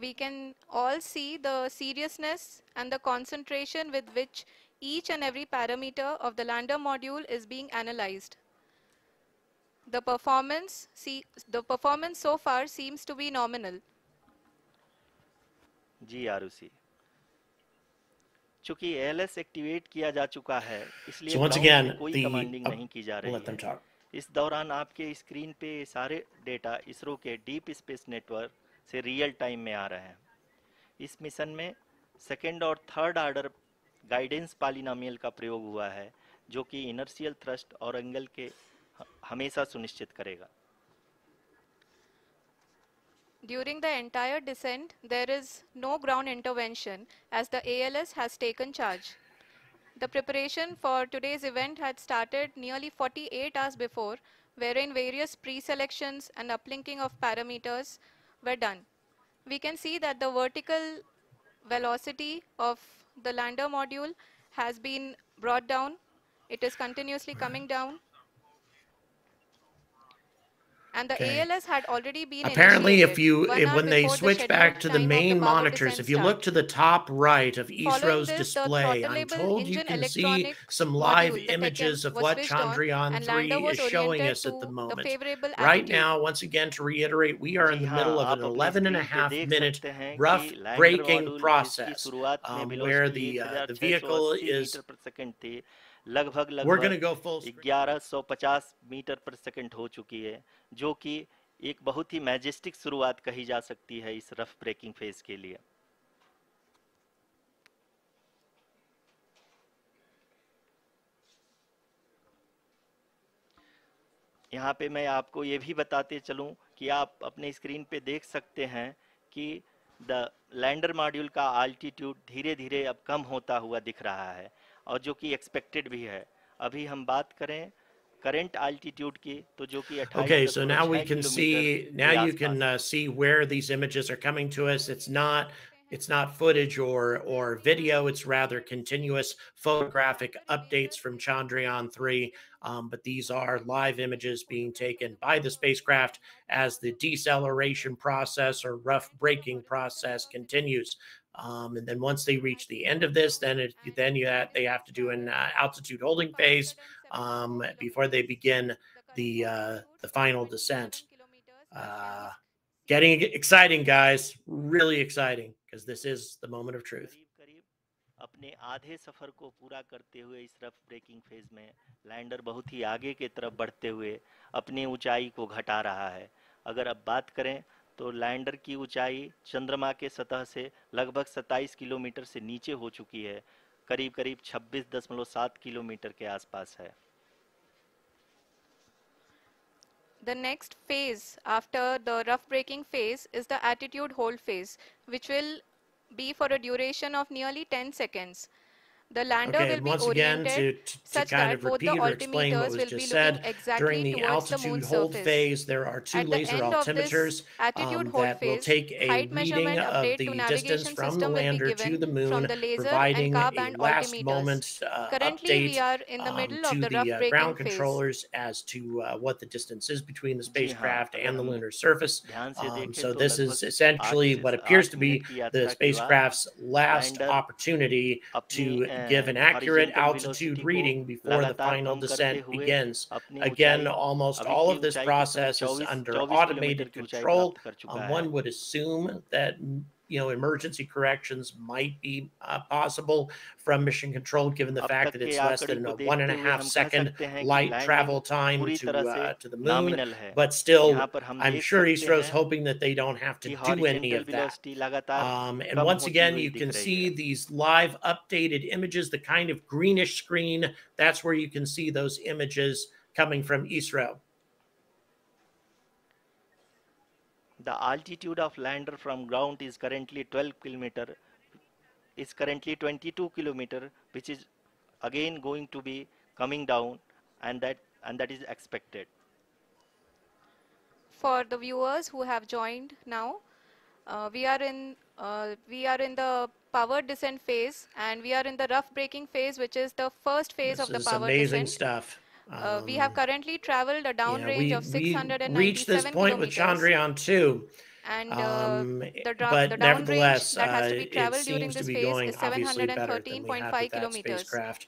We can all see the seriousness and the concentration with which each and every parameter of the lander module is being analyzed. The performance so far seems to be nominal. जी आरुषि, चूंकि ALS activate किया जा चुका है इसलिए ground से कोई commanding नहीं की जा रही है. इस दौरान आपके स्क्रीन पे सारे डेटा इसरो के डीप स्पेस नेटवर्क से रियल टाइम में आ रहे हैं. इस मिशन में सेकेंड और थर्ड ऑर्डर गाइडेंस पॉलिनोमियल का प्रयोग हुआ है जो कि इनर्शियल थ्रस्ट और एंगल के हमेशा सुनिश्चित करेगा. During the entire descent, there is no ground intervention as the ALS has taken charge. The preparation for today's event had started nearly 48 hours before, wherein various pre-selections and uplinking of parameters were done. We can see that the vertical velocity of the lander module has been brought down. It is continuously coming down. And the ALS had already been apparently initiated when they switch back to the main monitors, if you look to the top right of ISRO's display, I'm told you can see some live images of what Chandrayaan-3 is showing us at the moment. Right now, once again, to reiterate, we are in the middle of an 11 and a half minute rough braking process where the vehicle is we're going to go full 1150 metre पर second हो चुकी है, जो कि एक बहुत ही majestic शुरुआत कही जा सकती है इस रफ ब्रेकिंग फेज के लिए. यहाँ पे मैं आपको ये भी बताते चलूं कि आप अपने स्क्रीन पे देख सकते हैं कि द लैंडर मॉड्यूल का आल्टीट्यूड धीरे धीरे अब कम होता हुआ दिख रहा है और जो कि एक्सपेक्टेड भी है. अभी हम बात करें करंट altitude की तो जो कि 28 Okay, so now we can see, now you can see where these images are coming to us. It's not footage or video, it's rather continuous photographic updates from Chandrayaan-3, but these are live images being taken by the spacecraft as the deceleration process or rough braking process continues. And then once they reach the end of this, then they have to do an altitude holding phase before they begin the final descent. Getting exciting, guys. Really exciting, because this is the moment of truth. अपने आधे सफर को पूरा करते हुए इस rough breaking phase में lander बहुत ही आगे की तरफ बढ़ते हुए अपनी ऊंचाई को घटा रहा है। अगर अब बात करें तो लैंडर की ऊंचाई चंद्रमा के सतह से लगभग 27 किलोमीटर से नीचे हो चुकी है, करीब करीब 26.7 किलोमीटर के आसपास है। The next phase after the rough braking phase is the attitude hold phase, which will be for a duration of nearly 10 seconds. The lander Okay, will and be once again, oriented to such kind that of both the repeat or explain what altimeters was will be just looking said, during exactly the towards the altitude moon's hold surface. phase, there are two At the laser end of this altimeters attitude hold that will phase, take a height reading measurement of update to the distance navigation from the system will be lander to given the from moon, the laser and providing car a band last altimeters. moment Currently, we update are in the middle of to the rough the braking ground phase. controllers as to what the distance is between the जी हाँ, spacecraft अगर and the हम lunar surface. ध्यान से देखें So तो this लगभग is essentially what appears 8 to minute be की the यात्रा के बाद spacecraft's last लैंडर opportunity अपनी to give an accurate horizontal altitude velocity को reading before the लगातार final कम करते descent हुए begins. अपनी Again, ऊंचाई almost अभी all की of this ऊंचाई इस समय process is 24 under 24 kilometre automated की ऊंचाई control. प्राप्त कर चुका है। One would assume that emergency corrections might be possible from mission control, given the अब fact तक that के it's less आंकड़े than को a देखते हुए 1.5 हम कह second सकते हैं कि light travel लैंडिंग time पूरी तरह से to the moon. नॉमिनल है। But still, यहाँ पर हम I'm देख sure सकते ISRO is हैं hoping that they don't have to कि do any horizontal of that. Velocity लगातार And कम once होती again, हुई you दिख can रही see है। these live updated images, the kind of greenish screen. That's where you can see those images coming from ISRO. The altitude of lander from ground is currently 22 kilometer, which is again going to be coming down, and that is expected. For the viewers who have joined now, we are in the powered descent phase, and we are in the rough braking phase, which is the first phase This of the is powered amazing descent. stuff. We have currently traveled a downrange of We reached this 697 point with kilometers, Chandrayaan-2. and But the downrange nevertheless, that has to be it traveled during seems to this be phase going is obviously better than we had with 713.5 that kilometers. spacecraft.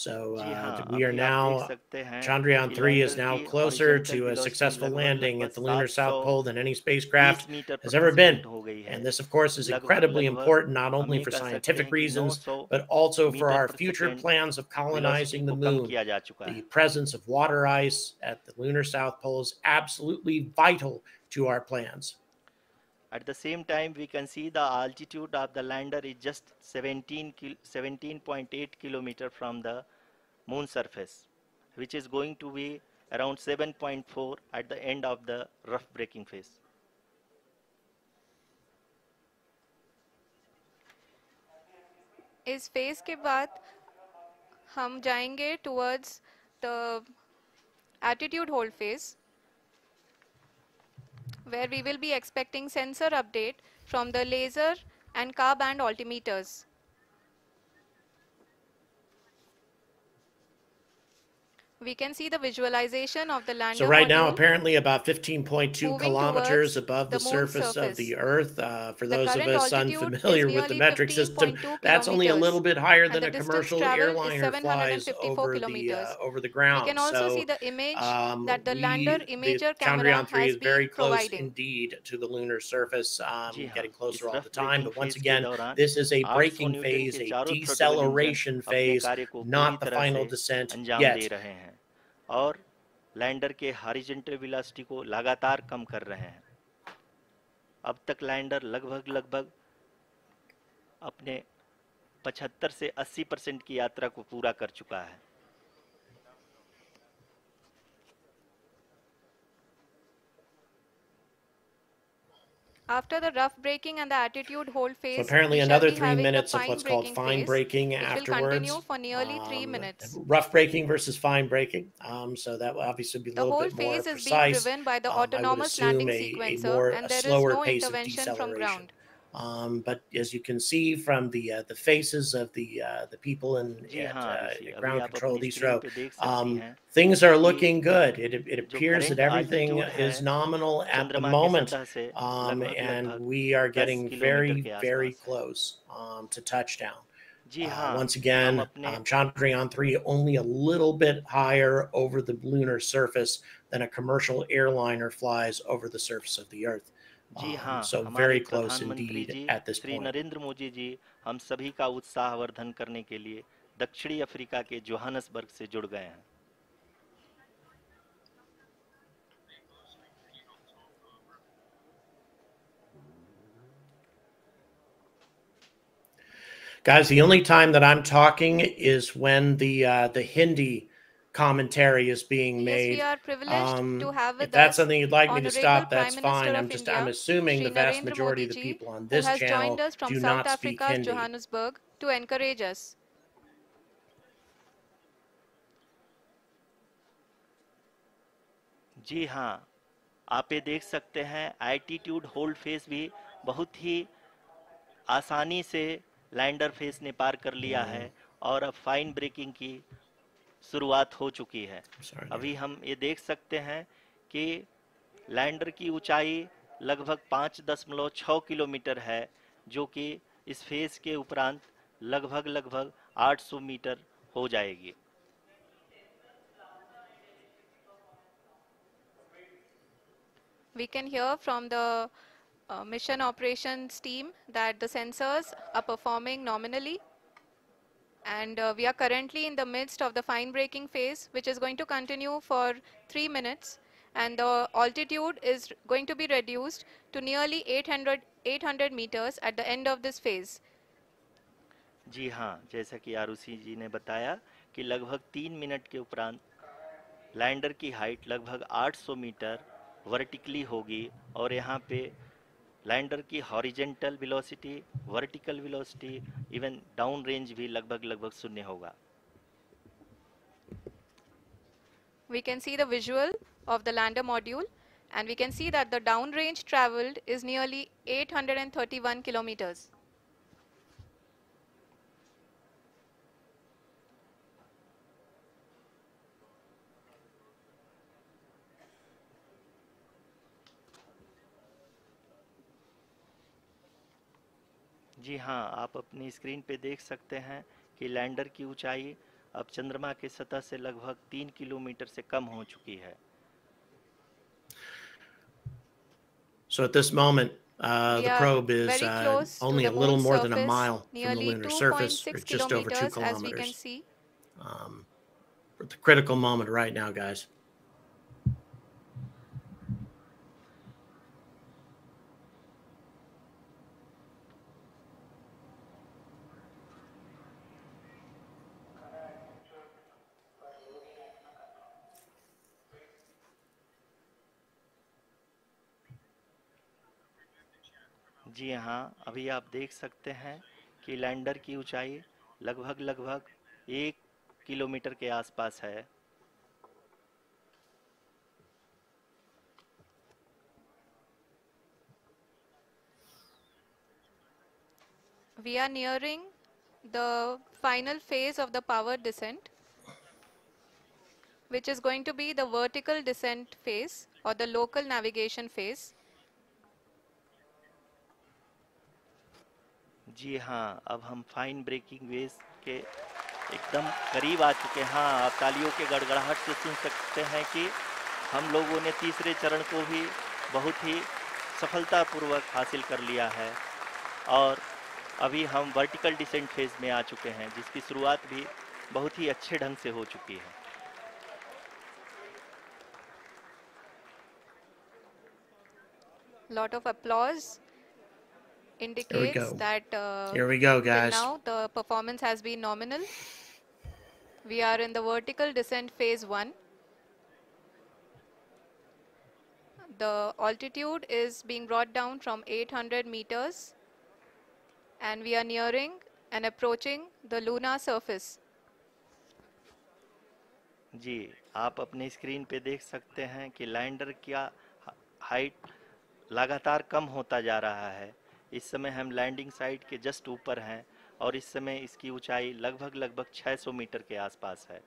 So जी हाँ, we are अभी आप देख now, सकते हैं कि Chandrayaan-3 is lander now की closer horizontal to a velocity successful लगभग landing लगभग at the Lunar South Pole than any 720 spacecraft metre has प्रति ever been. सेकंड हो गई है। And this, of course, is लगभग incredibly लगभग important, not only हम ये for कह सकते scientific हैं कि reasons, 900 but also for metre our प्रति future second plans of velocity colonizing the को कम moon. किया जा चुका The है। presence of water ice at the Lunar South Pole is absolutely vital to our plans. At the same time, we can see the altitude of the lander is just 17.8 kilometer from the moon surface, which is going to be around 7.4 at the end of the rough braking phase. इस phase के बाद हम जाएंगे towards the attitude hold phase, where we will be expecting sensor update from the laser and car band altimeters. We can see the visualization of the lander So right now, module apparently about 15.2 moving kilometers towards above the the moon's surface of surface. the Earth. For The those of current us altitude is unfamiliar with the nearly metric system, 15.2 that's only a little kilometers, bit higher and than the a distance commercial traveled is airliner flies 754 kilometers. over the We ground. can also see So the image that the lander the imager camera Chandrayaan-3 has is very been close providing. indeed to the lunar surface, जी हाँ, getting closer इस all रफ the time. Braking But once phase के again, दौरान this is a 800 braking newton phase, के a चारों throttle engine deceleration अपने phase, कार्य को पूरी not the तरह final से descent अंजाम दे yet. रहे हैं और लैंडर के हॉरिजॉन्टल वेलोसिटी को लगातार कम कर रहे हैं। अब तक लैंडर लगभग अपने 75 से 80% की यात्रा को पूरा कर चुका है। After the rough braking and the attitude hold phase, So apparently we shall another be 3 having the minutes of fine what's called braking fine phase, braking which will afterwards. continue for nearly 3 minutes. Rough braking versus fine braking. So that will obviously be a The little whole bit more phase is being precise. driven by the I would autonomous assume landing a sequencer, and there is slower no pace of intervention from deceleration. ground. But as you can see from the faces of the people जी हाँ, ऋषि, at अभी ground आप control अपनी of screen ISRO, पे देख सकती हैं things are कि looking good. It जो appears that current everything altitude है is nominal at the चंद्रमा के moment, सतह से and लगभग we are 10 getting किलोमीटर के very आसपास है। close to touchdown. जी हाँ, Once हम again, अपने Chandrayaan-3 only a little bit higher over the lunar surface than a commercial airliner flies over the surface of the Earth. जी हाँ, So हमारे very close प्रधानमंत्री indeed ji at this Shri point. Narendra Modi ji हम सभी का उत्साहवर्धन करने के लिए दक्षिणी अफ्रीका के जोहानसबर्ग से जुड़ गए हैं। Guys, the only time that I'm talking is when the Hindi commentary is being Yes, we made. are privileged to have If with that's us something you'd like me to Honorable stop, Prime that's Minister fine. of I'm India, assuming Shri the vast Narendra majority Modi of the ji, people on who this has joined channel us from do South not speak Africa's Hindi. Johannesburg to encourage us. जी हाँ, आप ये देख सकते हैं altitude hold face भी बहुत ही आसानी से लैंडर फेस ने पार कर लिया है और अब फाइन ब्रेकिंग की शुरुआत हो चुकी है। Sorry. अभी हम ये देख सकते हैं कि लैंडर की ऊंचाई लगभग 5.6 किलोमीटर है, जो कि इस फेज के उपरांत लगभग 800 मीटर हो जाएगी। We can hear from the mission operations team that the sensors are performing nominally, and we are currently in the midst of the fine braking phase, which is going to continue for 3 minutes, and the altitude is going to be reduced to nearly 800 meters at the end of this phase. जी हाँ, जैसा कि आरुषि जी ने बताया कि लगभग 3 minute के उपरांत lander की हाइट लगभग 800 मीटर वर्टिकली होगी और यहाँ पे लैंडर की horizontal velocity, vertical velocity, even down range भी लगभग शून्य होगा। We can see the visual of the lander module, and we can see that the downrange traveled is nearly 831 kilometers. जी हाँ, आप अपनी स्क्रीन पे देख सकते हैं कि लैंडर की ऊंचाई अब चंद्रमा के सतह से लगभग 3 किलोमीटर से कम हो चुकी है। So at this moment, We the are probe is very close to only the a little moon's more than a surface, mile from the nearly lunar surface, or 2.6 just over 2 kilometers as we can kilometers. see. We're at the critical moment right now, guys. जी हाँ, अभी आप देख सकते हैं कि lander की ऊंचाई लगभग 1 किलोमीटर के आसपास है। We are nearing the final phase of the power descent, which is going to be the vertical descent phase or the local navigation phase. जी हाँ, अब हम फाइन ब्रेकिंग वेव के एकदम करीब आ चुके हैं। हाँ, आप तालियों के गड़गड़ाहट से सुन सकते हैं कि हम लोगों ने तीसरे चरण को भी बहुत ही सफलतापूर्वक हासिल कर लिया है और अभी हम वर्टिकल डिसेंट फेज में आ चुके हैं, जिसकी शुरुआत भी बहुत ही अच्छे ढंग से हो चुकी है। Lot of applause indicates that Here we go, till guys. now the performance has been nominal. We are in the vertical descent phase 1. The altitude is being brought down from 800 meters, and we are nearing and approaching the lunar surface. जी, आप अपने screen पे देख सकते हैं कि lander का height लगातार कम होता जा रहा है। इस समय हम लैंडिंग साइट के जस्ट ऊपर हैं और इस समय इसकी ऊंचाई लगभग 600 मीटर के आसपास है।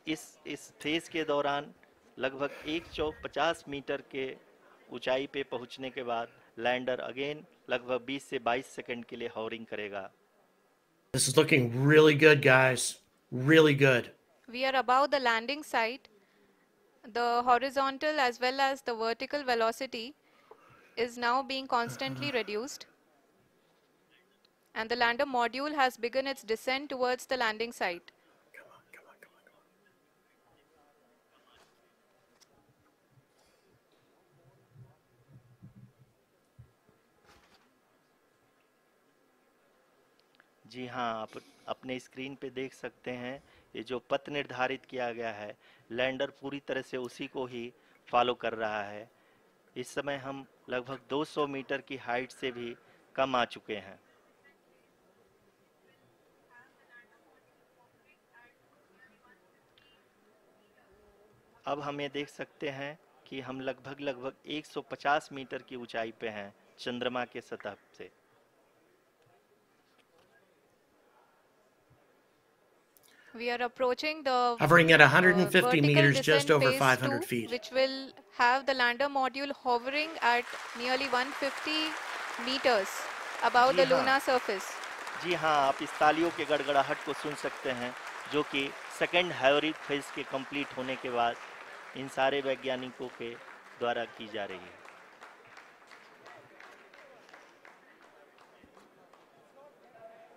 इस फेज के दौरान लगभग 150 मीटर के ऊंचाई पे पहुंचने के बाद लैंडर अगेन लगभग 20 से 22 सेकंड के लिए हॉवरिंग करेगा। This is looking really good, guys. Really good. We are above the landing site. The horizontal as well as the vertical velocity is now being constantly reduced, and the lander module has begun its descent towards the landing site. जी हाँ, आप अपने screen पे देख सकते हैं ये जो पथ निर्धारित किया गया है, लैंडर पूरी तरह से उसी को ही फॉलो कर रहा है। इस समय हम लगभग 200 मीटर की हाइट से भी कम आ चुके हैं। अब हम ये देख सकते हैं कि हम लगभग 150 मीटर की ऊंचाई पे हैं चंद्रमा के सतह से। We are approaching the hovering at 150 vertical meters, descent just over phase 500 2, feet. which will have the lander module hovering at nearly 150 meters above the lunar surface. जी हाँ, आप इस तालियों के गड़गड़ाहट को सुन सकते हैं, जो कि सेकेंड हाइब्रिड फेज के कंप्लीट होने के बाद इन सारे वैज्ञानिकों के द्वारा की जा रही है।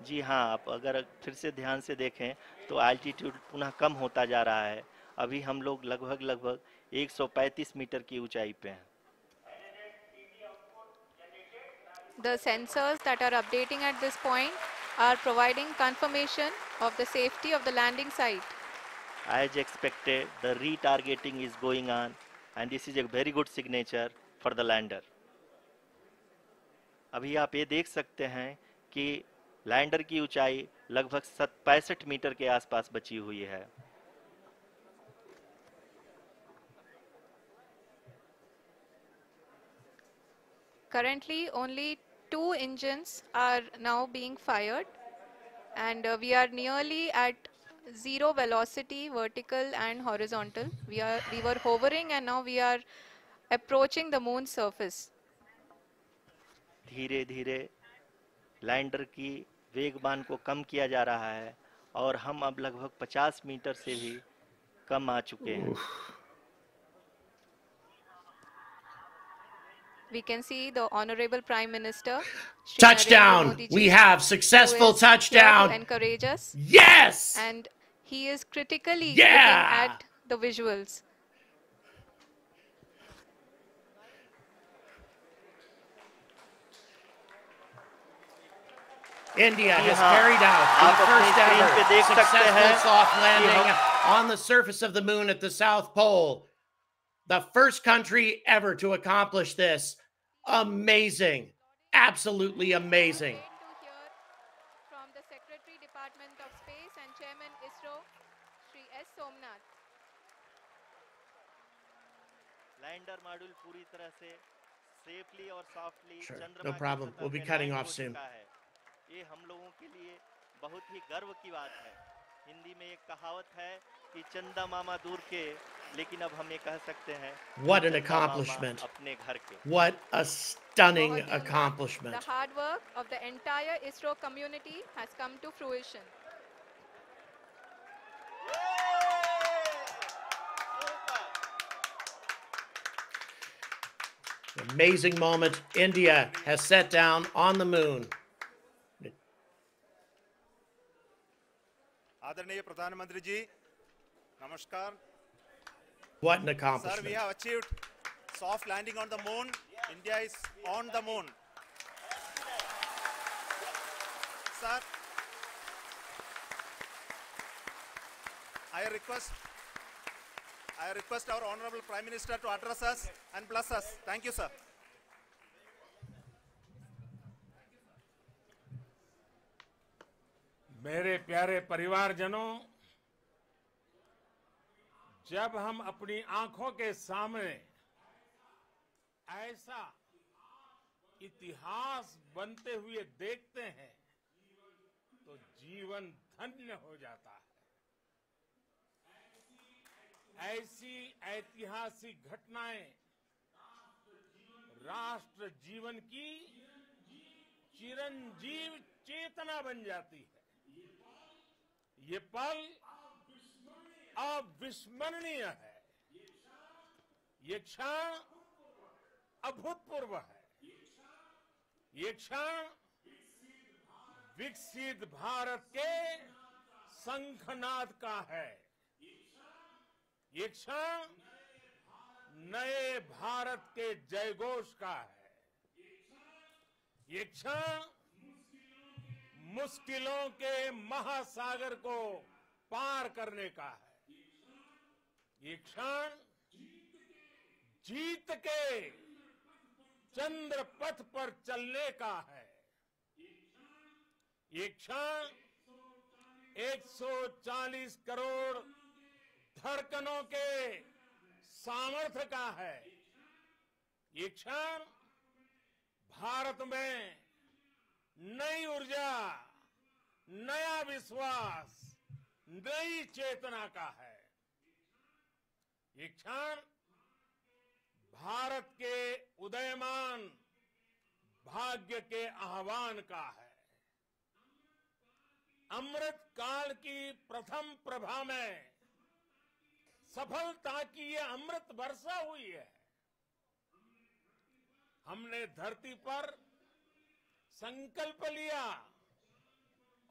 जी हाँ, आप अगर फिर से ध्यान से देखें तो एल्टीट्यूड पुनः कम होता जा रहा है। अभी हम लोग लगभग 135 मीटर की ऊंचाई पे हैं। The sensors that are updating at this point are providing confirmation of the safety of the landing site. As expected, the retargeting is going on and this is a very good signature for the lander. अभी आप ये देख सकते हैं कि lander की ऊंचाई लगभग 65 मीटर के आसपास बची हुई है। Currently, only 2 engines are now being fired, and we are nearly at zero velocity, vertical and horizontal. We were hovering, and now we are approaching the moon's surface. धीरे धीरे लैंडर की वेगमान को कम किया जा रहा है और हम अब लगभग 50 मीटर से भी कम आ चुके हैं। We can see the Honorable Prime Minister. Touchdown! We have successful touchdown. To encourage us. Yes! And he is critically looking at the visuals. India has carried out the first ever successful soft landing on the surface of the moon at the South Pole. The first country ever to accomplish this. Amazing. Absolutely amazing. From the Secretary Department of Space and Chairman ISRO, Shri S. Somnath. Lander module पूरी तरह से safely और softly चंद्रमा no problem. We'll be cutting off soon. ये हम लोगों के लिए बहुत ही गर्व की बात है। हिंदी में एक कहावत है कि चंदा मामा दूर के, लेकिन अब हम ये कह सकते हैं What an accomplishment. अपने घर के। What a stunning accomplishment. The hard work of the entire ISRO community has come to fruition. Amazing moment. India has set down on the moon. आदरणीय प्रधानमंत्री जी, नमस्कार। What an accomplishment. Sir, we have achieved soft landing on the moon. India is on the moon. Sir, I request our Honorable Prime Minister to address us and bless us. Thank you, sir. मेरे प्यारे परिवारजनों, जब हम अपनी आंखों के सामने ऐसा इतिहास बनते हुए देखते हैं तो जीवन धन्य हो जाता है। ऐसी ऐतिहासिक घटनाएं राष्ट्र जीवन की चिरंजीव चेतना बन जाती है। ये पल अविस्मरणीय है। ये क्षण अभूतपूर्व है। ये क्षण विकसित भारत के शंखनाद का है। ये क्षण नए भारत के जयघोष का है। ये क्षण मुश्किलों के महासागर को पार करने का है। ये क्षण जीत के चंद्र पथ पर चलने का है। ये क्षण 140 करोड़ धड़कनों के सामर्थ्य का है। ये क्षण भारत में नई ऊर्जा, नया विश्वास, नई चेतना का है। ये क्षण भारत के उदयमान भाग्य के आह्वान का है। अमृत काल की प्रथम प्रभा में सफलता की ये अमृत वर्षा हुई है। हमने धरती पर संकल्प लिया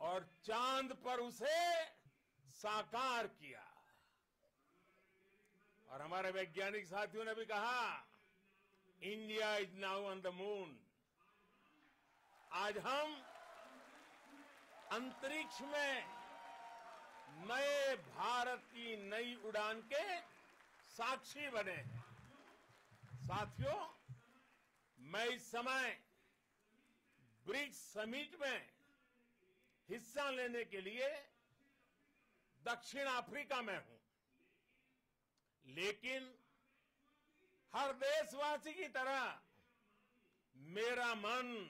और चांद पर उसे साकार किया। और हमारे वैज्ञानिक साथियों ने भी कहा, India is now on the moon. आज हम अंतरिक्ष में नए भारत की नई उड़ान के साक्षी बने हैं। साथियों, मैं इस समय ब्रिक्स समिट में हिस्सा लेने के लिए दक्षिण अफ्रीका में हूं, लेकिन हर देशवासी की तरह मेरा मन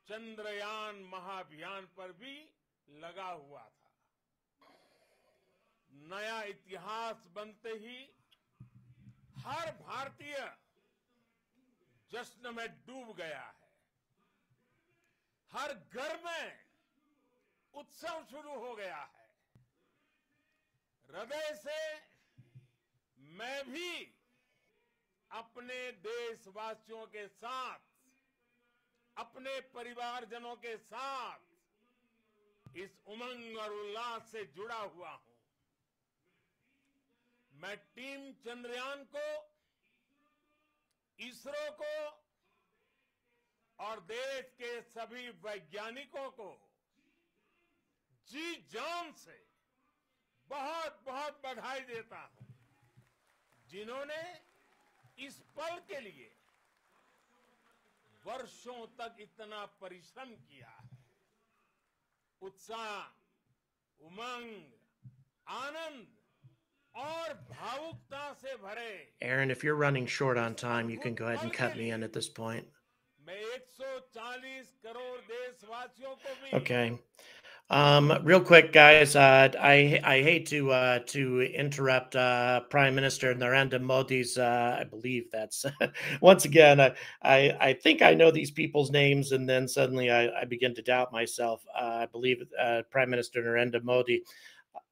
चंद्रयान महाअभियान पर भी लगा हुआ था। नया इतिहास बनते ही हर भारतीय जश्न में डूब गया है। हर घर में उत्सव शुरू हो गया है। हृदय से मैं भी अपने देशवासियों के साथ, अपने परिवारजनों के साथ इस उमंग और उल्लास से जुड़ा हुआ हूं। मैं टीम चंद्रयान को, इसरो को और देश के सभी वैज्ञानिकों को जी जान से बहुत बहुत बधाई देता हूं, जिन्होंने इस पल के लिए वर्षों तक इतना परिश्रम किया है। उत्साह, उमंग, आनंद और भावुकता से भरे। Aaron, if you're running short on time, you can go ahead and cut me in at this point. मैं 140 करोड़ देशवासियों को भी Okay. Real quick, guys. I hate to interrupt Prime Minister Narendra Modi's. I believe that's once again. I think I know these people's names, and then suddenly I begin to doubt myself. I believe Prime Minister Narendra Modi.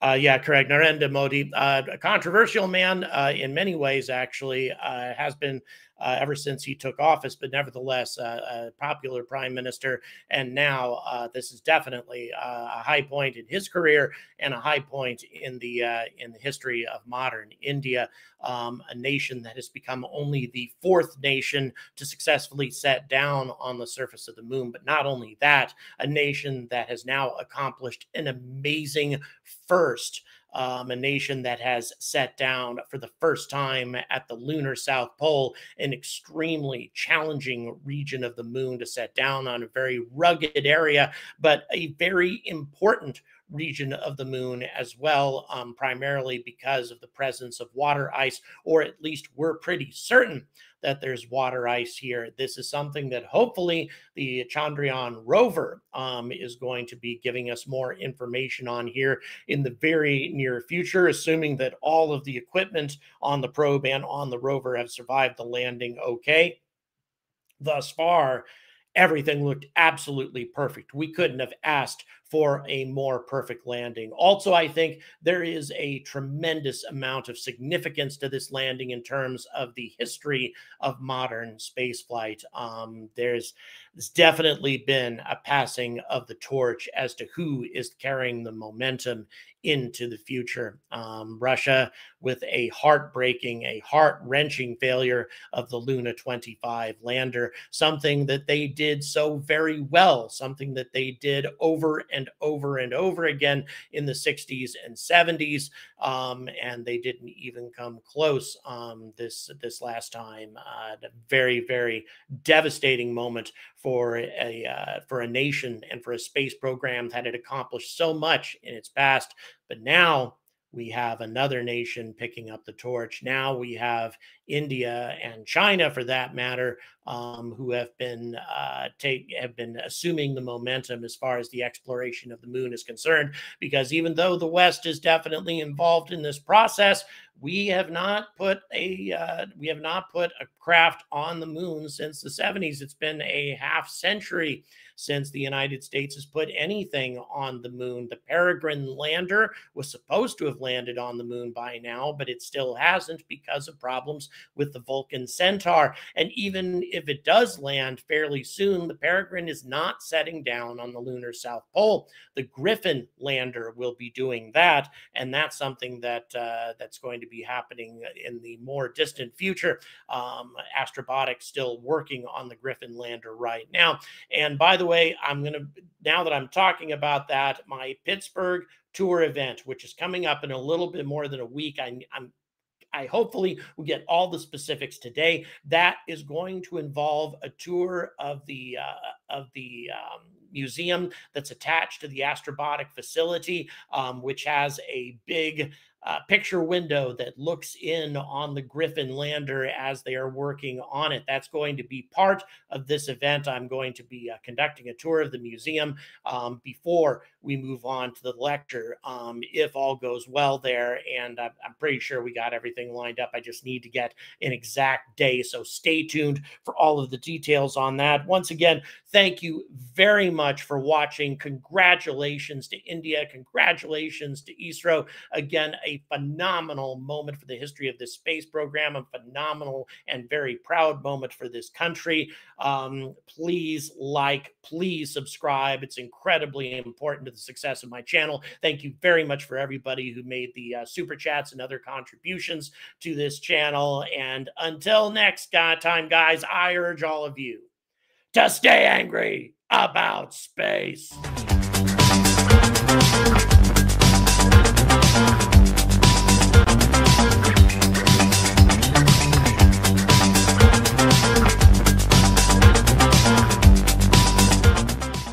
Yeah, correct. Narendra Modi, a controversial man in many ways, actually, has been ever since he took office, but nevertheless, a popular prime minister. And now this is definitely a high point in his career and a high point in the history of modern India, a nation that has become only the fourth nation to successfully set down on the surface of the moon. But not only that, a nation that has now accomplished an amazing first. A nation that has set down for the first time at the Lunar South Pole, an extremely challenging region of the moon to set down on, a very rugged area, but a very important region of the moon as well, primarily because of the presence of water ice, or at least we're pretty certain that there's water ice here. This is something that hopefully the Chandrayaan rover is going to be giving us more information on here in the very near future, assuming that all of the equipment on the probe and on the rover have survived the landing okay. Thus far, everything looked absolutely perfect. We couldn't have asked for a more perfect landing. Also, I think there is a tremendous amount of significance to this landing in terms of the history of modern spaceflight. There's definitely been a passing of the torch as to who is carrying the momentum into the future. Russia, with a heartbreaking, a heart-wrenching failure of the Luna 25 lander, something that they did so very well, something that they did over and over and over again in the 60s and 70s, and they didn't even come close this last time. A very, very devastating moment for a nation and for a space program that had accomplished so much in its past. But now we have another nation picking up the torch. Now we have India and China, for that matter, who have been assuming the momentum as far as the exploration of the moon is concerned. Because even though the West is definitely involved in this process, we have not put a craft on the moon since the 70s. It's been a half century since the United States has put anything on the moon. The Peregrine lander was supposed to have landed on the moon by now, but it still hasn't because of problems with the Vulcan Centaur. And even if it does land fairly soon, the Peregrine is not setting down on the lunar South Pole. The Griffin lander will be doing that, and that's something that that's going to be happening in the more distant future. Astrobotics still working on the Griffin lander right now. And by the way, now that I'm talking about that, my Pittsburgh tour event, which is coming up in a little bit more than a week, I hopefully will get all the specifics today. That is going to involve a tour of the museum that's attached to the Astrobotic facility, which has a big picture window that looks in on the Griffin lander as they are working on it. That's going to be part of this event. I'm going to be conducting a tour of the museum before we move on to the lecture, if all goes well there. And I'm pretty sure we got everything lined up. I just need to get an exact day. So stay tuned for all of the details on that. Once again, thank you very much for watching. Congratulations to India. Congratulations to ISRO. Again, a phenomenal moment for the history of this space program, a phenomenal and very proud moment for this country. Please like, please subscribe. It's incredibly important to the success of my channel. Thank you very much for everybody who made the super chats and other contributions to this channel. And until next time, guys, I urge all of you to stay angry about space.